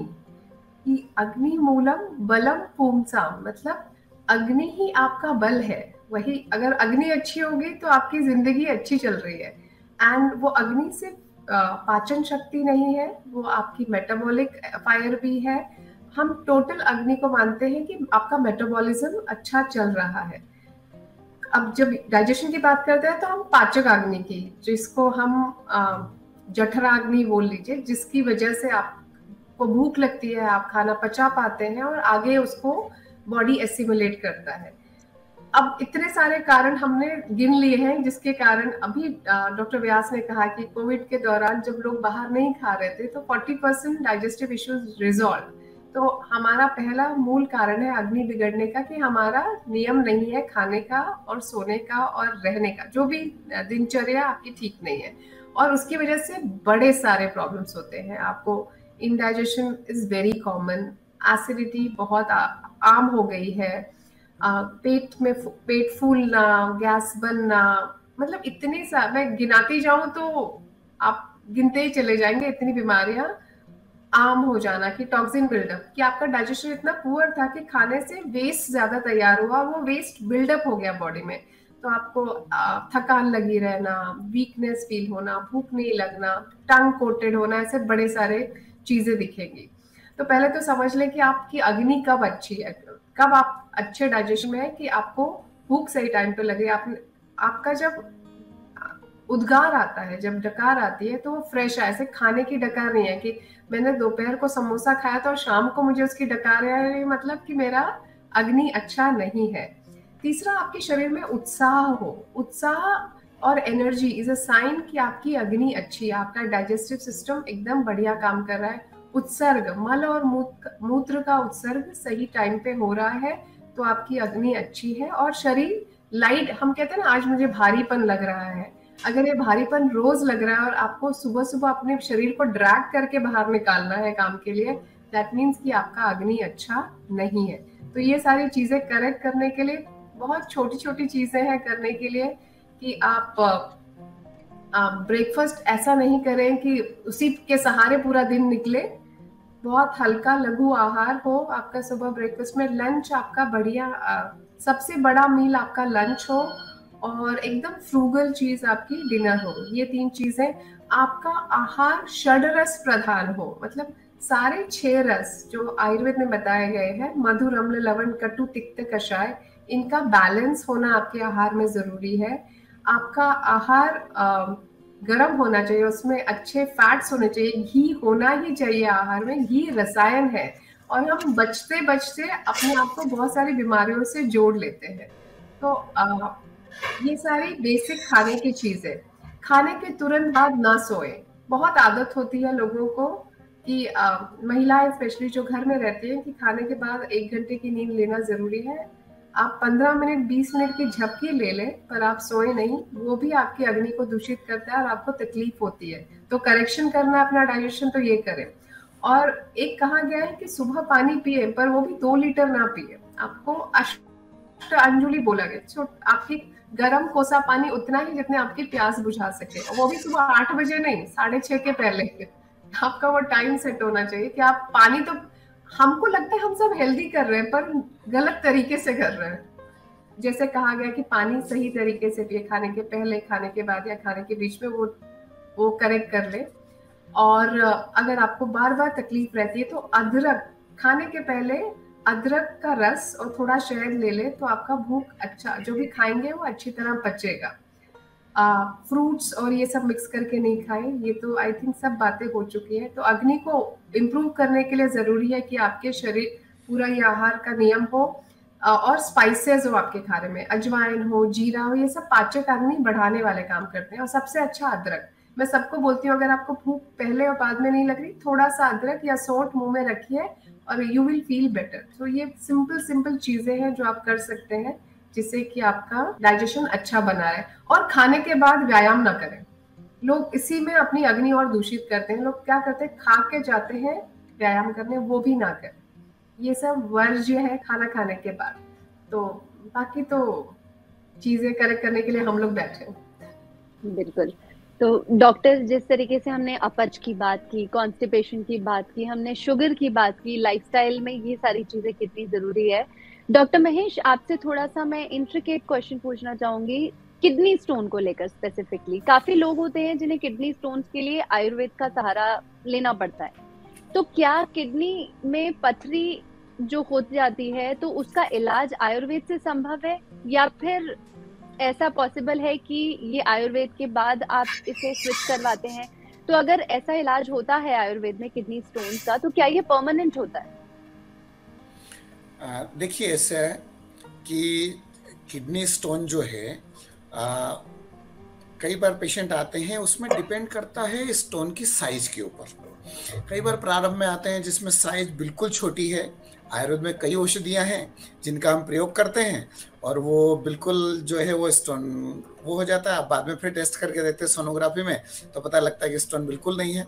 की। अग्नि मूलम बलम पुंसाम, मतलब अग्नि ही आपका बल है। वही अगर अग्नि अच्छी होगी तो आपकी जिंदगी अच्छी चल रही है। एंड वो अग्नि सिर्फ पाचन शक्ति नहीं है, वो आपकी मेटाबॉलिक फायर भी है। हम टोटल अग्नि को मानते हैं कि आपका मेटाबॉलिज्म अच्छा चल रहा है। अब जब डाइजेशन की बात करते हैं तो हम पाचक अग्नि की, जिसको हम जठराग्नि बोल लीजिए, जिसकी वजह से आपको भूख लगती है, आप खाना पचा पाते हैं और आगे उसको बॉडी एसिमुलेट करता है। अब इतने सारे कारण हमने गिन लिए हैं जिसके कारण अभी डॉक्टर व्यास ने कहा कि कोविड के दौरान जब लोग बाहर नहीं खा रहे थे तो 40% डाइजेस्टिव इश्यूज रिजॉल्व। तो हमारा पहला मूल कारण है अग्नि बिगड़ने का कि हमारा नियम नहीं है खाने का और सोने का और रहने का, जो भी दिनचर्या आपकी ठीक नहीं है, और उसकी वजह से बड़े सारे प्रॉब्लम्स होते हैं आपको। Indigestion is very common, acidity बहुत आम हो गई है, पेट फूलना, गैस बनना, मतलब इतनी मैं गिनाती जाऊं तो आप गिनते ही चले जाएंगे, इतनी बीमारियां आम हो जाना। कि टॉक्सिन बिल्डअप, कि आपका डाइजेशन इतना पुअर था कि खाने से वेस्ट ज्यादा तैयार हुआ, वो वेस्ट बिल्डअप हो गया बॉडी में, तो आपको थकान लगी रहना, वीकनेस फील होना, भूख नहीं लगना, टंग कोटेड होना, ऐसे बड़े सारे चीजें दिखेंगी। तो पहले तो समझ लें कि आपकी अग्नि कब अच्छी है, कब आप अच्छे डाइजेशन में है कि आपको भूख सही टाइम पे लगे। आपका जब उद्गार आता है, जब डकार आती है तो वो फ्रेश है, ऐसे खाने की डकार नहीं है कि मैंने दोपहर को समोसा खाया तो और शाम को मुझे उसकी डकार है, मतलब कि मेरा अग्नि अच्छा नहीं है। तीसरा, आपके शरीर में उत्साह हो, उत्साह और एनर्जी इज अ साइन कि आपकी अग्नि अच्छी है, आपका डाइजेस्टिव सिस्टम एकदम बढ़िया काम कर रहा है। उत्सर्ग, मल और मूत्र का उत्सर्ग सही टाइम पे हो रहा है तो आपकी अग्नि अच्छी है। और शरीर लाइट, हम कहते हैं ना आज मुझे भारीपन लग रहा है, अगर ये भारीपन रोज लग रहा है और आपको सुबह सुबह अपने शरीर को ड्रैग करके बाहर निकालना है काम के लिए, दैट मीन्स कि आपका अग्नि अच्छा नहीं है। तो ये सारी चीजें करेक्ट करने के लिए बहुत छोटी छोटी चीजें हैं करने के लिए, कि आप ब्रेकफास्ट ऐसा नहीं करें कि उसी के सहारे पूरा दिन निकले, बहुत हल्का लघु आहार हो आपका सुबह ब्रेकफास्ट में। लंच आपका बढ़िया, सबसे बड़ा मील आपका लंच हो और एकदम फ्रूगल चीज आपकी डिनर हो। ये 3 चीजें। आपका आहार षडरस प्रधान हो, मतलब सारे 6 रस जो आयुर्वेद में बताए गए हैं, मधुर, अम्ल, लवण, कटु, तिक्त, कषाय, इनका बैलेंस होना आपके आहार में जरूरी है। आपका आहार गर्म होना चाहिए, उसमें अच्छे फैट्स होने चाहिए, घी होना ही चाहिए आहार में। घी रसायन है और हम बचते बचते अपने आप को बहुत सारी बीमारियों से जोड़ लेते हैं। तो ये सारी बेसिक खाने की चीजें। खाने के तुरंत बाद ना सोए। बहुत आदत होती है लोगों को कि महिलाएं स्पेशली जो घर में रहती हैं कि खाने के बाद 1 घंटे की नींद लेना जरूरी है। आप 15 मिनट 20 मिनट की झपकी ले लें पर आप सोए नहीं, वो भी आपकी अग्नि को दूषित करता है और आपको तकलीफ होती है। तो करेक्शन करना है अपना डाइजेशन, तो ये करें। और एक कहा गया है कि सुबह पानी पिए, पर वो भी 2 लीटर ना पिए। आपको अष्ट अंजुलि बोला गया, आपकी गर्म कोसा पानी उतना ही जितने आपकी प्यास बुझा सके, वो भी सुबह 8 बजे नहीं, 6:30 के पहले। आपका वो टाइम सेट होना चाहिए कि आप पानी, तो हमको लगता है हम सब हेल्दी कर रहे हैं पर गलत तरीके से कर रहे हैं। जैसे कहा गया कि पानी सही तरीके से पिए, खाने के पहले, खाने के बाद या खाने के बीच में, वो करेक्ट कर ले। और अगर आपको बार बार तकलीफ रहती है तो अदरक, खाने के पहले अदरक का रस और थोड़ा शहद ले ले तो आपका भूख, अच्छा जो भी खाएंगे वो अच्छी तरह पचेगा। फ्रूट्स और ये सब मिक्स करके नहीं खाएं। ये तो आई थिंक सब बातें हो चुकी हैं। तो अग्नि को इम्प्रूव करने के लिए जरूरी है कि आपके शरीर पूरा ये आहार का नियम हो और स्पाइसेस हो आपके खाने में, अजवाइन हो, जीरा हो, ये सब पाचक अग्नि बढ़ाने वाले काम करते हैं। और सबसे अच्छा अदरक। मैं सबको बोलती हूँ अगर आपको भूख पहले और बाद में नहीं लग रही, थोड़ा सा अदरक या सौंठ मुंह में रखिए और यू विल फील बेटर। तो ये सिंपल चीजें हैं जो आप कर सकते हैं जिससे कि आपका डाइजेशन अच्छा बना रहे। और खाने के बाद व्यायाम ना करें। लोग इसी में अपनी अग्नि और दूषित करते हैं। लोग क्या करते हैं, खा के जाते हैं व्यायाम करने, वो भी ना करें। ये सब वर्ज्य है खाना खाने के बाद। तो बाकी तो चीजें करेक्ट करने के लिए हम लोग बैठे हैं। बिल्कुल। तो डॉक्टर, जिस तरीके से हमने अपच की बात की, कॉन्स्टिपेशन की बात की, हमने शुगर की बात की, लाइफस्टाइल में ये सारी चीजें कितनी जरूरी है। डॉक्टर महेश, आपसे थोड़ा सा मैं इंट्रिकेट क्वेश्चन पूछना चाहूंगी किडनी स्टोन को लेकर स्पेसिफिकली। काफी लोग होते हैं जिन्हें किडनी स्टोन्स के लिए आयुर्वेद का सहारा लेना पड़ता है। तो क्या किडनी में पथरी जो हो जाती है तो उसका इलाज आयुर्वेद से संभव है, या फिर ऐसा पॉसिबल है कि ये आयुर्वेद के बाद आप इसे स्विच करवाते हैं? तो अगर ऐसा इलाज होता है आयुर्वेद में किडनी स्टोन का, तो क्या ये परमानेंट होता है? देखिए, ऐसा है कि किडनी स्टोन जो है, कई बार पेशेंट आते हैं, उसमें डिपेंड करता है स्टोन की साइज के ऊपर। कई बार प्रारंभ में आते हैं जिसमें साइज बिल्कुल छोटी है। आयुर्वेद में कई औषधियां हैं जिनका हम प्रयोग करते हैं और वो बिल्कुल जो है वो स्टोन वो हो जाता है। बाद में फिर टेस्ट करके देखते हैं सोनोग्राफी में तो पता लगता है कि स्टोन बिल्कुल नहीं है।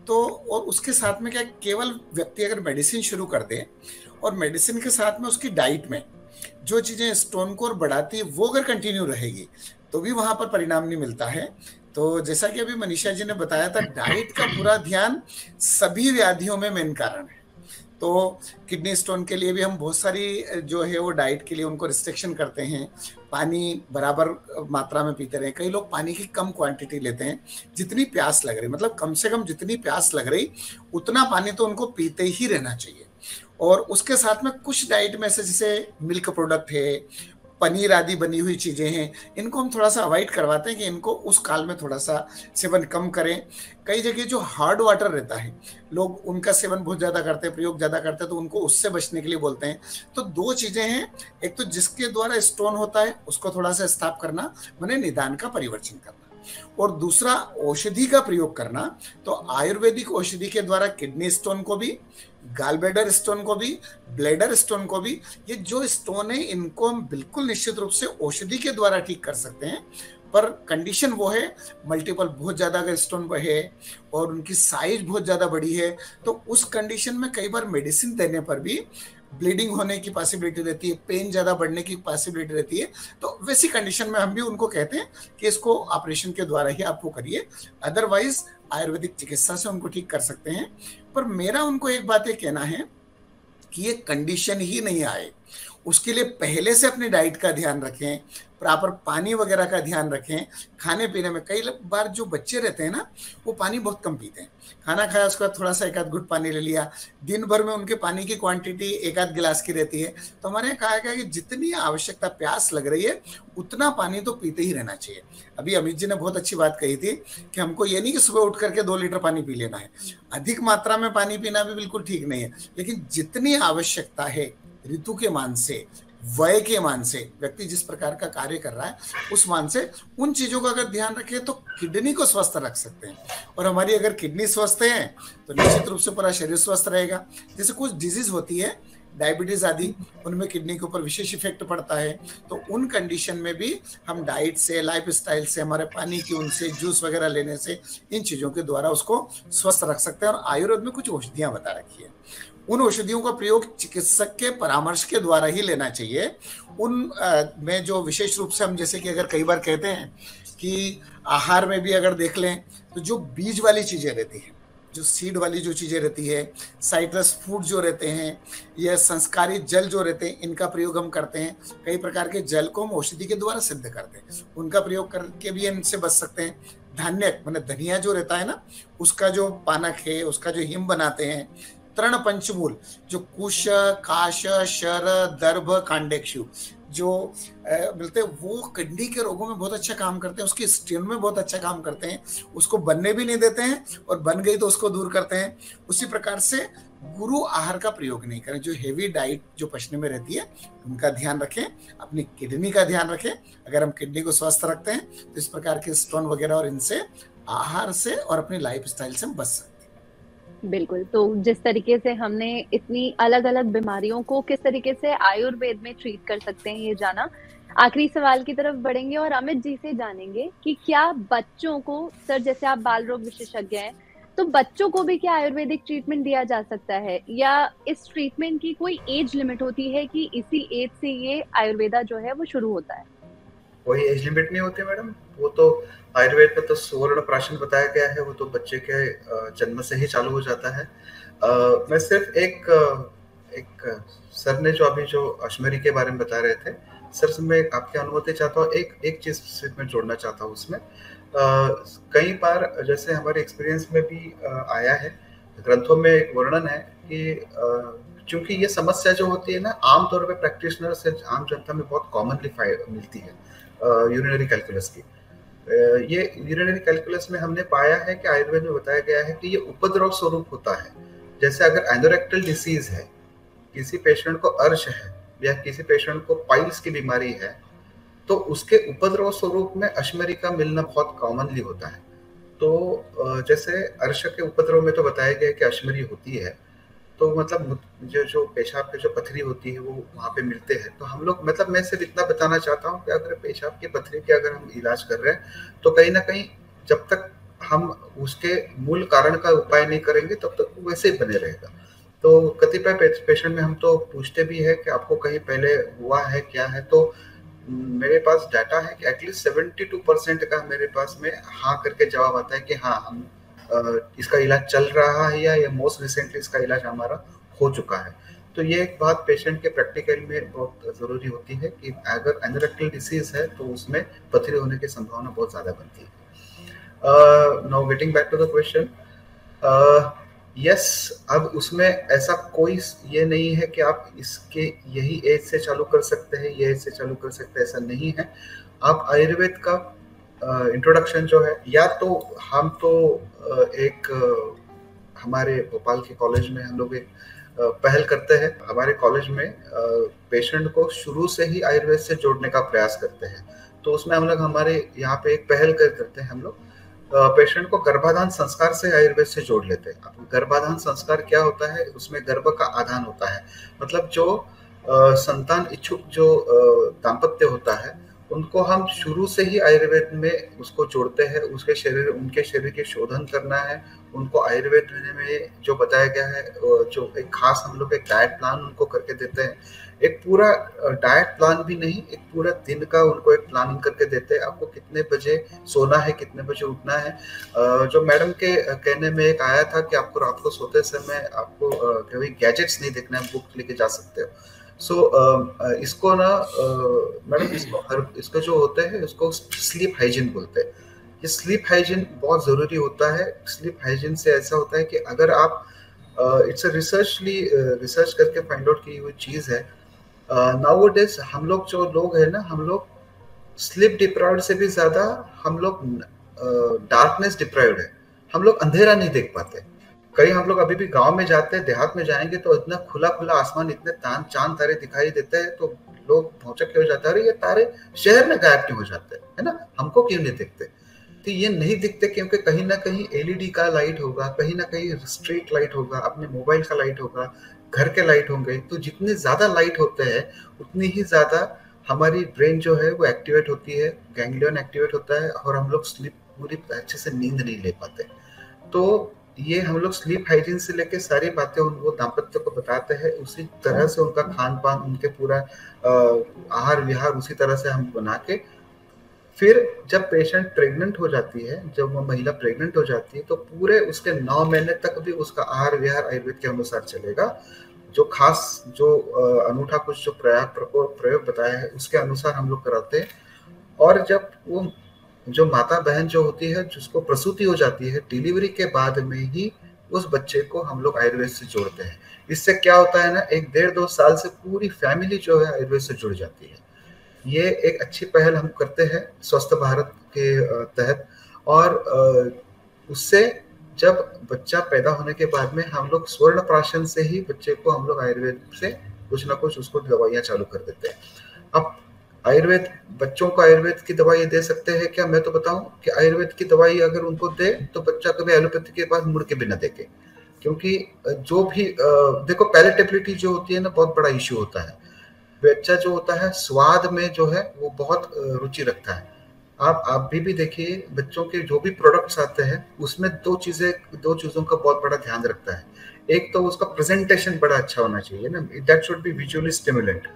तो और उसके साथ में क्या, केवल व्यक्ति अगर मेडिसिन शुरू कर दे और मेडिसिन के साथ में उसकी डाइट में जो चीज़ें स्टोन को और बढ़ाती है वो अगर कंटिन्यू रहेगी तो भी वहाँ पर परिणाम नहीं मिलता है। तो जैसा कि अभी मनीषा जी ने बताया था, डाइट का पूरा ध्यान सभी व्याधियों में मेन कारण है। तो किडनी स्टोन के लिए भी हम बहुत सारी जो है वो डाइट के लिए उनको रिस्ट्रिक्शन करते हैं। पानी बराबर मात्रा में पीते रहे। कई लोग पानी की कम क्वांटिटी लेते हैं, जितनी प्यास लग रही, मतलब कम से कम जितनी प्यास लग रही उतना पानी तो उनको पीते ही रहना चाहिए। और उसके साथ में कुछ डाइट में से जैसे मिल्क प्रोडक्ट है, पनीर आदि बनी हुई चीज़ें हैं, इनको हम थोड़ा सा अवॉइड करवाते हैं कि इनको उस काल में थोड़ा सा सेवन कम करें। कई जगह जो हार्ड वाटर रहता है लोग उनका सेवन बहुत ज़्यादा करते हैं, प्रयोग ज़्यादा करते हैं, तो उनको उससे बचने के लिए बोलते हैं। तो 2 चीज़ें हैं, एक तो जिसके द्वारा स्टोन होता है उसको थोड़ा सा स्टॉप करना, माने निदान का परिवर्तन करना, और दूसरा औषधि का प्रयोग करना। तो आयुर्वेदिक औषधि के द्वारा किडनी स्टोन को भी, गाल ब्लैडर स्टोन को भी, ब्लैडर स्टोन को भी, ये जो स्टोन है इनको हम बिल्कुल निश्चित रूप से औषधि के द्वारा ठीक कर सकते हैं। पर कंडीशन वो है, मल्टीपल बहुत ज़्यादा अगर स्टोन है और उनकी साइज बहुत ज़्यादा बड़ी है तो उस कंडीशन में कई बार मेडिसिन देने पर भी ब्लीडिंग होने की पॉसिबिलिटी रहती है, पेन ज़्यादा बढ़ने की पॉसिबिलिटी रहती है। तो वैसी कंडीशन में हम भी उनको कहते हैं कि इसको ऑपरेशन के द्वारा ही आपको करिए, अदरवाइज आयुर्वेदिक चिकित्सा से उनको ठीक कर सकते हैं। पर मेरा उनको एक बात ये कहना है कि ये कंडीशन ही नहीं आए उसके लिए पहले से अपनी डाइट का ध्यान रखें, प्रॉपर पानी वगैरह का ध्यान रखें। खाने पीने में कई बार जो बच्चे रहते हैं ना, वो पानी बहुत कम पीते हैं। खाना खाया उसके बाद थोड़ा सा एक आध घुट पानी ले लिया, दिन भर में उनके पानी की क्वांटिटी एक आध गिलास की रहती है। तो हमारे यहाँ कहा गया कि जितनी आवश्यकता, प्यास लग रही है उतना पानी तो पीते ही रहना चाहिए। अभी अमित जी ने बहुत अच्छी बात कही थी कि हमको ये नहीं कि सुबह उठ करके 2 लीटर पानी पी लेना है। अधिक मात्रा में पानी पीना भी बिल्कुल ठीक नहीं है, लेकिन जितनी आवश्यकता है ऋतु के मान से, वय के मान से, व्यक्ति जिस प्रकार का कार्य कर रहा है उस मान से उन चीजों का अगर ध्यान रखें तो किडनी को स्वस्थ रख सकते हैं। और हमारी अगर किडनी स्वस्थ है तो निश्चित रूप से पूरा शरीर स्वस्थ रहेगा। जैसे कुछ डिजीज होती है, डायबिटीज आदि, उनमें किडनी के ऊपर विशेष इफेक्ट पड़ता है। तो उन कंडीशन में भी हम डाइट से, लाइफ स्टाइल से, हमारे पानी की उनसे, जूस वगैरह लेने से, इन चीजों के द्वारा उसको स्वस्थ रख सकते हैं। और आयुर्वेद में कुछ औषधियां बता रखी है, उन औषधियों का प्रयोग चिकित्सक के परामर्श के द्वारा ही लेना चाहिए। उन में जो विशेष रूप से हम, जैसे कि अगर कई बार कहते हैं कि आहार में भी अगर देख लें तो जो बीज वाली चीजें रहती हैं, जो सीड वाली जो चीजें रहती है, साइट्रस फूड जो रहते हैं, या संस्कारित जल जो रहते हैं, इनका प्रयोग हम करते हैं। कई प्रकार के जल को हम औषधि के द्वारा सिद्ध करते हैं, उनका प्रयोग करके भी इनसे बच सकते हैं। धान्य माने धनिया जो रहता है ना, उसका जो पानक है, उसका जो हिम बनाते हैं। तृण पंचमूल, जो कुश, काश, शर, दर्भ, कांडेक्षु जो मिलते हैं, वो किडनी के रोगों में बहुत अच्छा काम करते हैं, उसकी स्टेन में बहुत अच्छा काम करते हैं, उसको बनने भी नहीं देते हैं, और बन गई तो उसको दूर करते हैं। उसी प्रकार से गुरु आहार का प्रयोग नहीं करें। जो हेवी डाइट जो पचने में रहती है उनका ध्यान रखें, अपनी किडनी का ध्यान रखें। अगर हम किडनी को स्वस्थ रखते हैं तो इस प्रकार के स्टोन वगैरह और इनसे, आहार से और अपनी लाइफ स्टाइल से हम बच सकते हैं। बिल्कुल। तो जिस तरीके से हमने इतनी अलग अलग बीमारियों को किस तरीके से आयुर्वेद में ट्रीट कर सकते हैं ये जाना, आखिरी सवाल की तरफ बढ़ेंगे और अमित जी से जानेंगे कि क्या बच्चों को, सर जैसे आप बाल रोग विशेषज्ञ हैं, तो बच्चों को भी क्या आयुर्वेदिक ट्रीटमेंट दिया जा सकता है, या इस ट्रीटमेंट की कोई एज लिमिट होती है कि इसी एज से ये आयुर्वेदा जो है वो शुरू होता है? कोई एज लिमिट नहीं होती मैडम, वो तो आयुर्वेद में तो सुवर्ण प्राशन बताया गया है, वो तो बच्चे के जन्म से ही चालू हो जाता है। मैं सिर्फ एक सर ने जो अभी जो अश्मरी के बारे में बता रहे थे, सर से मैं आपकी अनुमति चाहता हूँ, एक चीज सिर्फ मैं जोड़ना चाहता हूँ उसमें। कई बार जैसे हमारे एक्सपीरियंस में भी आया है, ग्रंथों में एक वर्णन है कि क्योंकि ये समस्या जो होती है ना, आमतौर पे प्रैक्टिशनर से आम जनता में बहुत कॉमनली मिलती है, यूरिनरी कैलकुलस की। ये यूरिनरी कैलकुलस में हमने पाया है कि आयुर्वेद में बताया गया है कि ये उपद्रव स्वरूप होता है। जैसे अगर एनोरेक्टल डिसीज है, किसी पेशेंट को अर्श है या किसी पेशेंट को पाइल्स की बीमारी है, तो उसके उपद्रव स्वरूप में अश्मरी का मिलना बहुत कॉमनली होता है। तो जैसे अर्श के उपद्रव में तो बताया गया कि अश्मरी होती है, तो मतलब जो पेशाब की जो पथरी होती है वो वहाँ पे मिलते हैं। तो हम लोग, मतलब मैं सिर्फ इतना बताना चाहता हूँ कि अगर पेशाब की पथरी के अगर हम इलाज कर रहे हैं तो कहीं ना कहीं जब तक हम उसके मूल कारण का उपाय नहीं करेंगे तब तक वो वैसे ही बने रहेगा। तो कतिपय पेशेंट में हम तो पूछते भी है कि आपको कहीं पहले हुआ है क्या है, तो मेरे पास डाटा है कि एटलीस्ट 72% का मेरे पास में हाँ करके जवाब आता है कि हाँ, हम इसका इलाज चल रहा है या मोस्ट रिसेंटली इसका इलाज हमारा हो चुका है। तो ये एक बात पेशेंट के प्रैक्टिकल में बहुत जरूरी होती है कि अगर एनोरेक्टल डिसीज है तो उसमें पथरी होने की संभावना बहुत ज्यादा बनती है। Now getting back to the question, yes, अब उसमें ऐसा कोई ये नहीं है कि आप इसके यही एज से चालू कर सकते हैं, ये एज से चालू कर सकते हैं, ऐसा नहीं है। आप आयुर्वेद का इंट्रोडक्शन जो है, या तो हम तो एक हमारे भोपाल के कॉलेज में हम लोग एक पहल करते हैं। हमारे कॉलेज में पेशेंट को शुरू से ही आयुर्वेद से जोड़ने का प्रयास करते हैं। तो उसमें हम लोग हमारे यहाँ पे एक पहल करते हैं, हम लोग पेशेंट को गर्भाधान संस्कार से आयुर्वेद से जोड़ लेते हैं। अब गर्भाधान संस्कार क्या होता है, उसमें गर्भ का आधान होता है, मतलब जो संतान इच्छुक जो दाम्पत्य होता है उनको हम शुरू से ही आयुर्वेद में उसको जोड़ते हैं। उनके शरीर के शोधन करना है, उनको आयुर्वेद में जो बताया गया है, जो एक खास हम लोग एक डाइट प्लान उनको करके देते हैं। एक पूरा डाइट प्लान भी नहीं, एक पूरा दिन का उनको एक प्लानिंग करके देते हैं। आपको कितने बजे सोना है, कितने बजे उठना है। जो मैडम के कहने में एक आया था कि आपको रात को सोते समय आपको कभी गैजेट्स नहीं देखना है, बुक लेके जा सकते हो। इसको ना मैडम इसको जो होता है उसको स्लीप हाइजीन बोलते हैं। ये स्लीप हाइजीन बहुत जरूरी होता है। स्लीप हाइजीन से ऐसा होता है कि अगर आप इट्स रिसर्च करके फाइंड आउट की हुई चीज है। नाउअडेज हम लोग जो लोग है ना, हम लोग स्लीप डिप्राइव्ड से भी ज्यादा हम लोग डार्कनेस डिप्राइव्ड है। हम लोग अंधेरा नहीं देख पाते। कहीं हम लोग अभी भी गांव में जाते हैं, देहात में जाएंगे तो इतना खुला खुला आसमान, इतने चांद तारे दिखाई देते हैं, तो लोग भौचक के हो जाते हैं, अरे ये तारे शहर में गायब क्यों हो जाते हैं, है ना, हमको क्यों नहीं दिखते? तो ये नहीं दिखते क्योंकि कहीं ना कहीं एलईडी का लाइट होगा, कहीं ना कहीं स्ट्रीट लाइट होगा, अपने मोबाइल का लाइट होगा, घर के लाइट होंगे। तो जितने ज्यादा लाइट होते हैं उतनी ही ज्यादा हमारी ब्रेन जो है वो एक्टिवेट होती है, गैंग्लियन एक्टिवेट होता है, और हम लोग स्लीप पूरी अच्छे से नींद नहीं ले पाते। तो ये हम लोग स्लीप हाइजीन से लेके सारी बातें उनको दाम्पत्य को बताते हैं। उसी तरह से उनका खान पान, उनके पूरा आहार विहार उसी तरह से हम बना के, फिर जब पेशेंट प्रेग्नेंट हो जाती है, जब वो महिला प्रेग्नेंट हो जाती है, तो पूरे उसके 9 महीने तक भी उसका आहार विहार आयुर्वेद के अनुसार चलेगा। जो खास जो अनूठा कुछ जो प्रयोग बताया है उसके अनुसार हम लोग कराते हैं। और जब वो जो माता बहन जो होती है, जिसको प्रसूति हो जाती है, डिलीवरी के बाद में ही उस बच्चे को हम लोग आयुर्वेद से जोड़ते हैं। इससे क्या होता है ना, 1-1.5-2 साल से पूरी फैमिली जो है आयुर्वेद से जुड़ जाती है। ये एक अच्छी पहल हम करते हैं स्वस्थ भारत के तहत। और उससे जब बच्चा पैदा होने के बाद में हम लोग स्वर्ण प्राशन से ही बच्चे को हम लोग आयुर्वेद से कुछ ना कुछ उसको दवाइयाँ चालू कर देते हैं। अब आयुर्वेद, बच्चों को आयुर्वेद की दवाई दे सकते हैं क्या? मैं तो बताऊं कि आयुर्वेद की दवाई अगर उनको दे तो बच्चा कभी एलोपैथी के पास मुड़ के भी ना देखे। क्योंकि जो भी देखो, पैलेटेबिलिटी जो होती है ना, बहुत बड़ा इश्यू होता है। बच्चा जो होता है स्वाद में जो है वो बहुत रुचि रखता है। आप भी देखिए, बच्चों के जो भी प्रोडक्ट्स आते हैं उसमें दो चीजों का बहुत बड़ा ध्यान रखता है। एक तो उसका प्रेजेंटेशन बड़ा अच्छा होना चाहिए ना, that should be visually stimulant,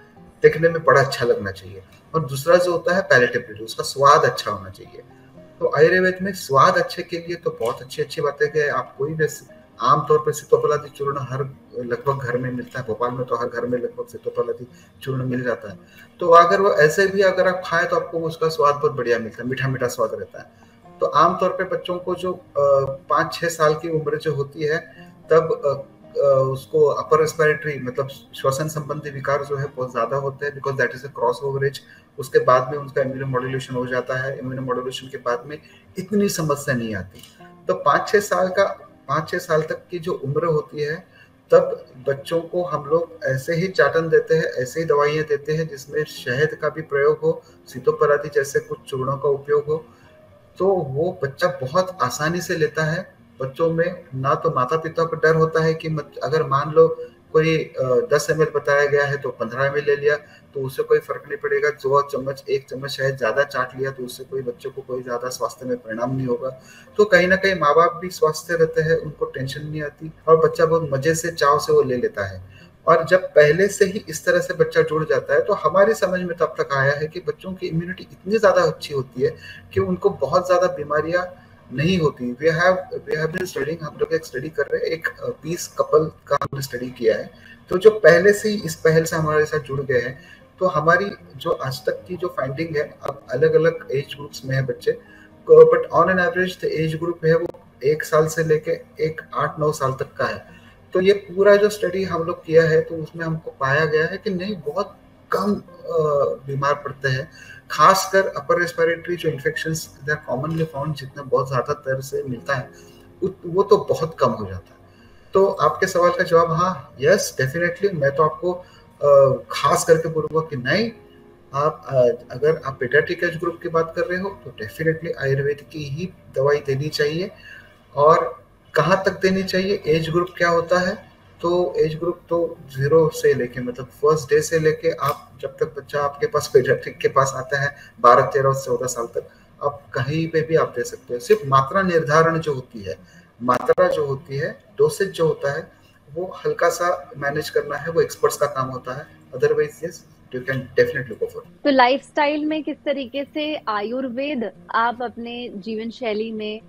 देखने में बड़ा अच्छा लगना चाहिए। और दूसरा जो होता है पैलेटेबिलिटी, उसका स्वाद अच्छा होना चाहिए। तो आयुर्वेद में स्वाद अच्छे के लिए तो बहुत अच्छी बात है कि आप कोई भी आमतौर पर सीतोपलादी चूर्ण हर लगभग घर में मिलता है। भोपाल में तो हर घर में लगभग सीतोपलादी चूर्ण मिल जाता है। तो अगर वो ऐसे भी अगर आप खाएं तो आपको उसका स्वाद बहुत बढ़िया मिलता है, मीठा मीठा स्वाद रहता है। तो आमतौर पे बच्चों को जो 5-6 साल की उम्र जो होती है, तब उसको अपर रेस्पिरेटरी मतलब श्वसन संबंधी विकार जो है बहुत ज्यादा होते हैं, because that is a cross over age. उसके बाद में उनका इम्यूनोमॉड्यूलेशन हो जाता है। इम्यूनोमॉड्यूलेशन के बाद में इतनी समस्या नहीं आती। तो 5-6 साल तक की जो उम्र होती है, तब बच्चों को हम लोग ऐसे ही चाटन देते हैं, ऐसे ही दवाइयाँ देते हैं जिसमें शहद का भी प्रयोग हो, सीतोपलादी जैसे कुछ चूर्णों का उपयोग हो। तो वो बच्चा बहुत आसानी से लेता है। बच्चों में ना तो माता पिता को डर होता है कि अगर मान लो कोई 10 ml बताया गया है तो 15 ml ले लिया तो उससे कोई फर्क नहीं पड़ेगा। 1 चम्मच शायद ज्यादा चाट लिया तो उससे कोई बच्चों को कोई ज्यादा स्वास्थ्य में परिणाम नहीं होगा। तो कहीं ना कहीं माँ बाप भी स्वास्थ्य रहते हैं, उनको टेंशन नहीं आती और बच्चा बहुत मजे से चाव से वो ले लेता है। और जब पहले से ही इस तरह से बच्चा जुड़ जाता है तो हमारी समझ में तब तक आया है कि बच्चों की इम्यूनिटी इतनी ज्यादा अच्छी होती है कि उनको बहुत ज्यादा बीमारियां नहीं होती। वी हैव बीन स्टडीइंग, हम लोग एक स्टडी कर रहे हैं, एक 20 कपल का हमने स्टडी किया है। तो जो पहले से ही इस पहल से हमारे साथ जुड़ गए हैं, तो हमारी जो आज तक की जो फाइंडिंग है, अब अलग अलग एज ग्रुप्स में है बच्चे, but on an average the age group है वो 1 साल से लेके 8-9 साल तक का है। तो ये पूरा जो स्टडी हम लोग किया है तो उसमें हमको पाया गया है कि नहीं, बहुत कम बीमार पड़ते हैं। खासकर अपर रेस्पिरेटरी जो infections they are commonly found, जितना बहुत ज्यादातर से मिलता है, वो तो बहुत कम हो जाता है। तो आपके सवाल का जवाब हाँ, यस डेफिनेटली। मैं तो आपको खास करके बोलूंगा कि नहीं, आप अगर आप पेडियाट्रिक एज ग्रुप की बात कर रहे हो तो डेफिनेटली आयुर्वेद की ही दवाई देनी चाहिए। और कहाँ तक देनी चाहिए, एज ग्रुप क्या होता है, तो एज ग्रुप तो 0 से लेके मतलब फर्स्ट डे से लेके आप जब तक बच्चा आपके पास पेडियाट्रिक के पास आता है 12-13-14 साल तक, आप कहीं पे भी आप दे सकते हो। सिर्फ मात्रा निर्धारण जो होती है, मात्रा जो होती है, डोसेज जो होता है, वो हल्का सा मैनेज करना है, वो एक्सपर्ट्स का काम होता है। Otherwise yes, you can definitely go for. तो लाइफस्टाइल में किस तरीके से आयुर्वेद आप अपने जीवन शैली में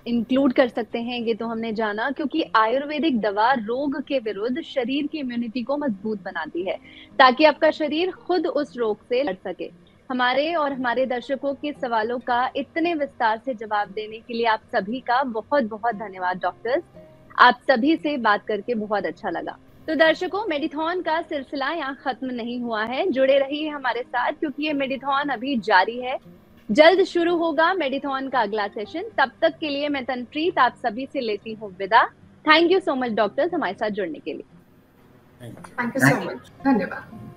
इंक्लूड कर सकते हैं ये तो हमने जाना, क्योंकि आयुर्वेदिक दवा रोग के विरुद्ध शरीर की इम्यूनिटी को मजबूत बनाती है ताकि आपका शरीर खुद उस रोग से लड़ सके। हमारे और हमारे दर्शकों के सवालों का इतने विस्तार से जवाब देने के लिए आप सभी का बहुत बहुत धन्यवाद डॉक्टर्स। आप सभी से बात करके बहुत अच्छा लगा। तो दर्शकों, मेडिथॉन का सिलसिला यहाँ खत्म नहीं हुआ है, जुड़े रहिए हमारे साथ क्योंकि ये मेडिथॉन अभी जारी है। जल्द शुरू होगा मेडिथॉन का अगला सेशन। तब तक के लिए मैं तनप्रीत आप सभी से लेती हूँ विदा। Thank you so much doctors हमारे साथ जुड़ने के लिए। थैंक यू सो मच, धन्यवाद।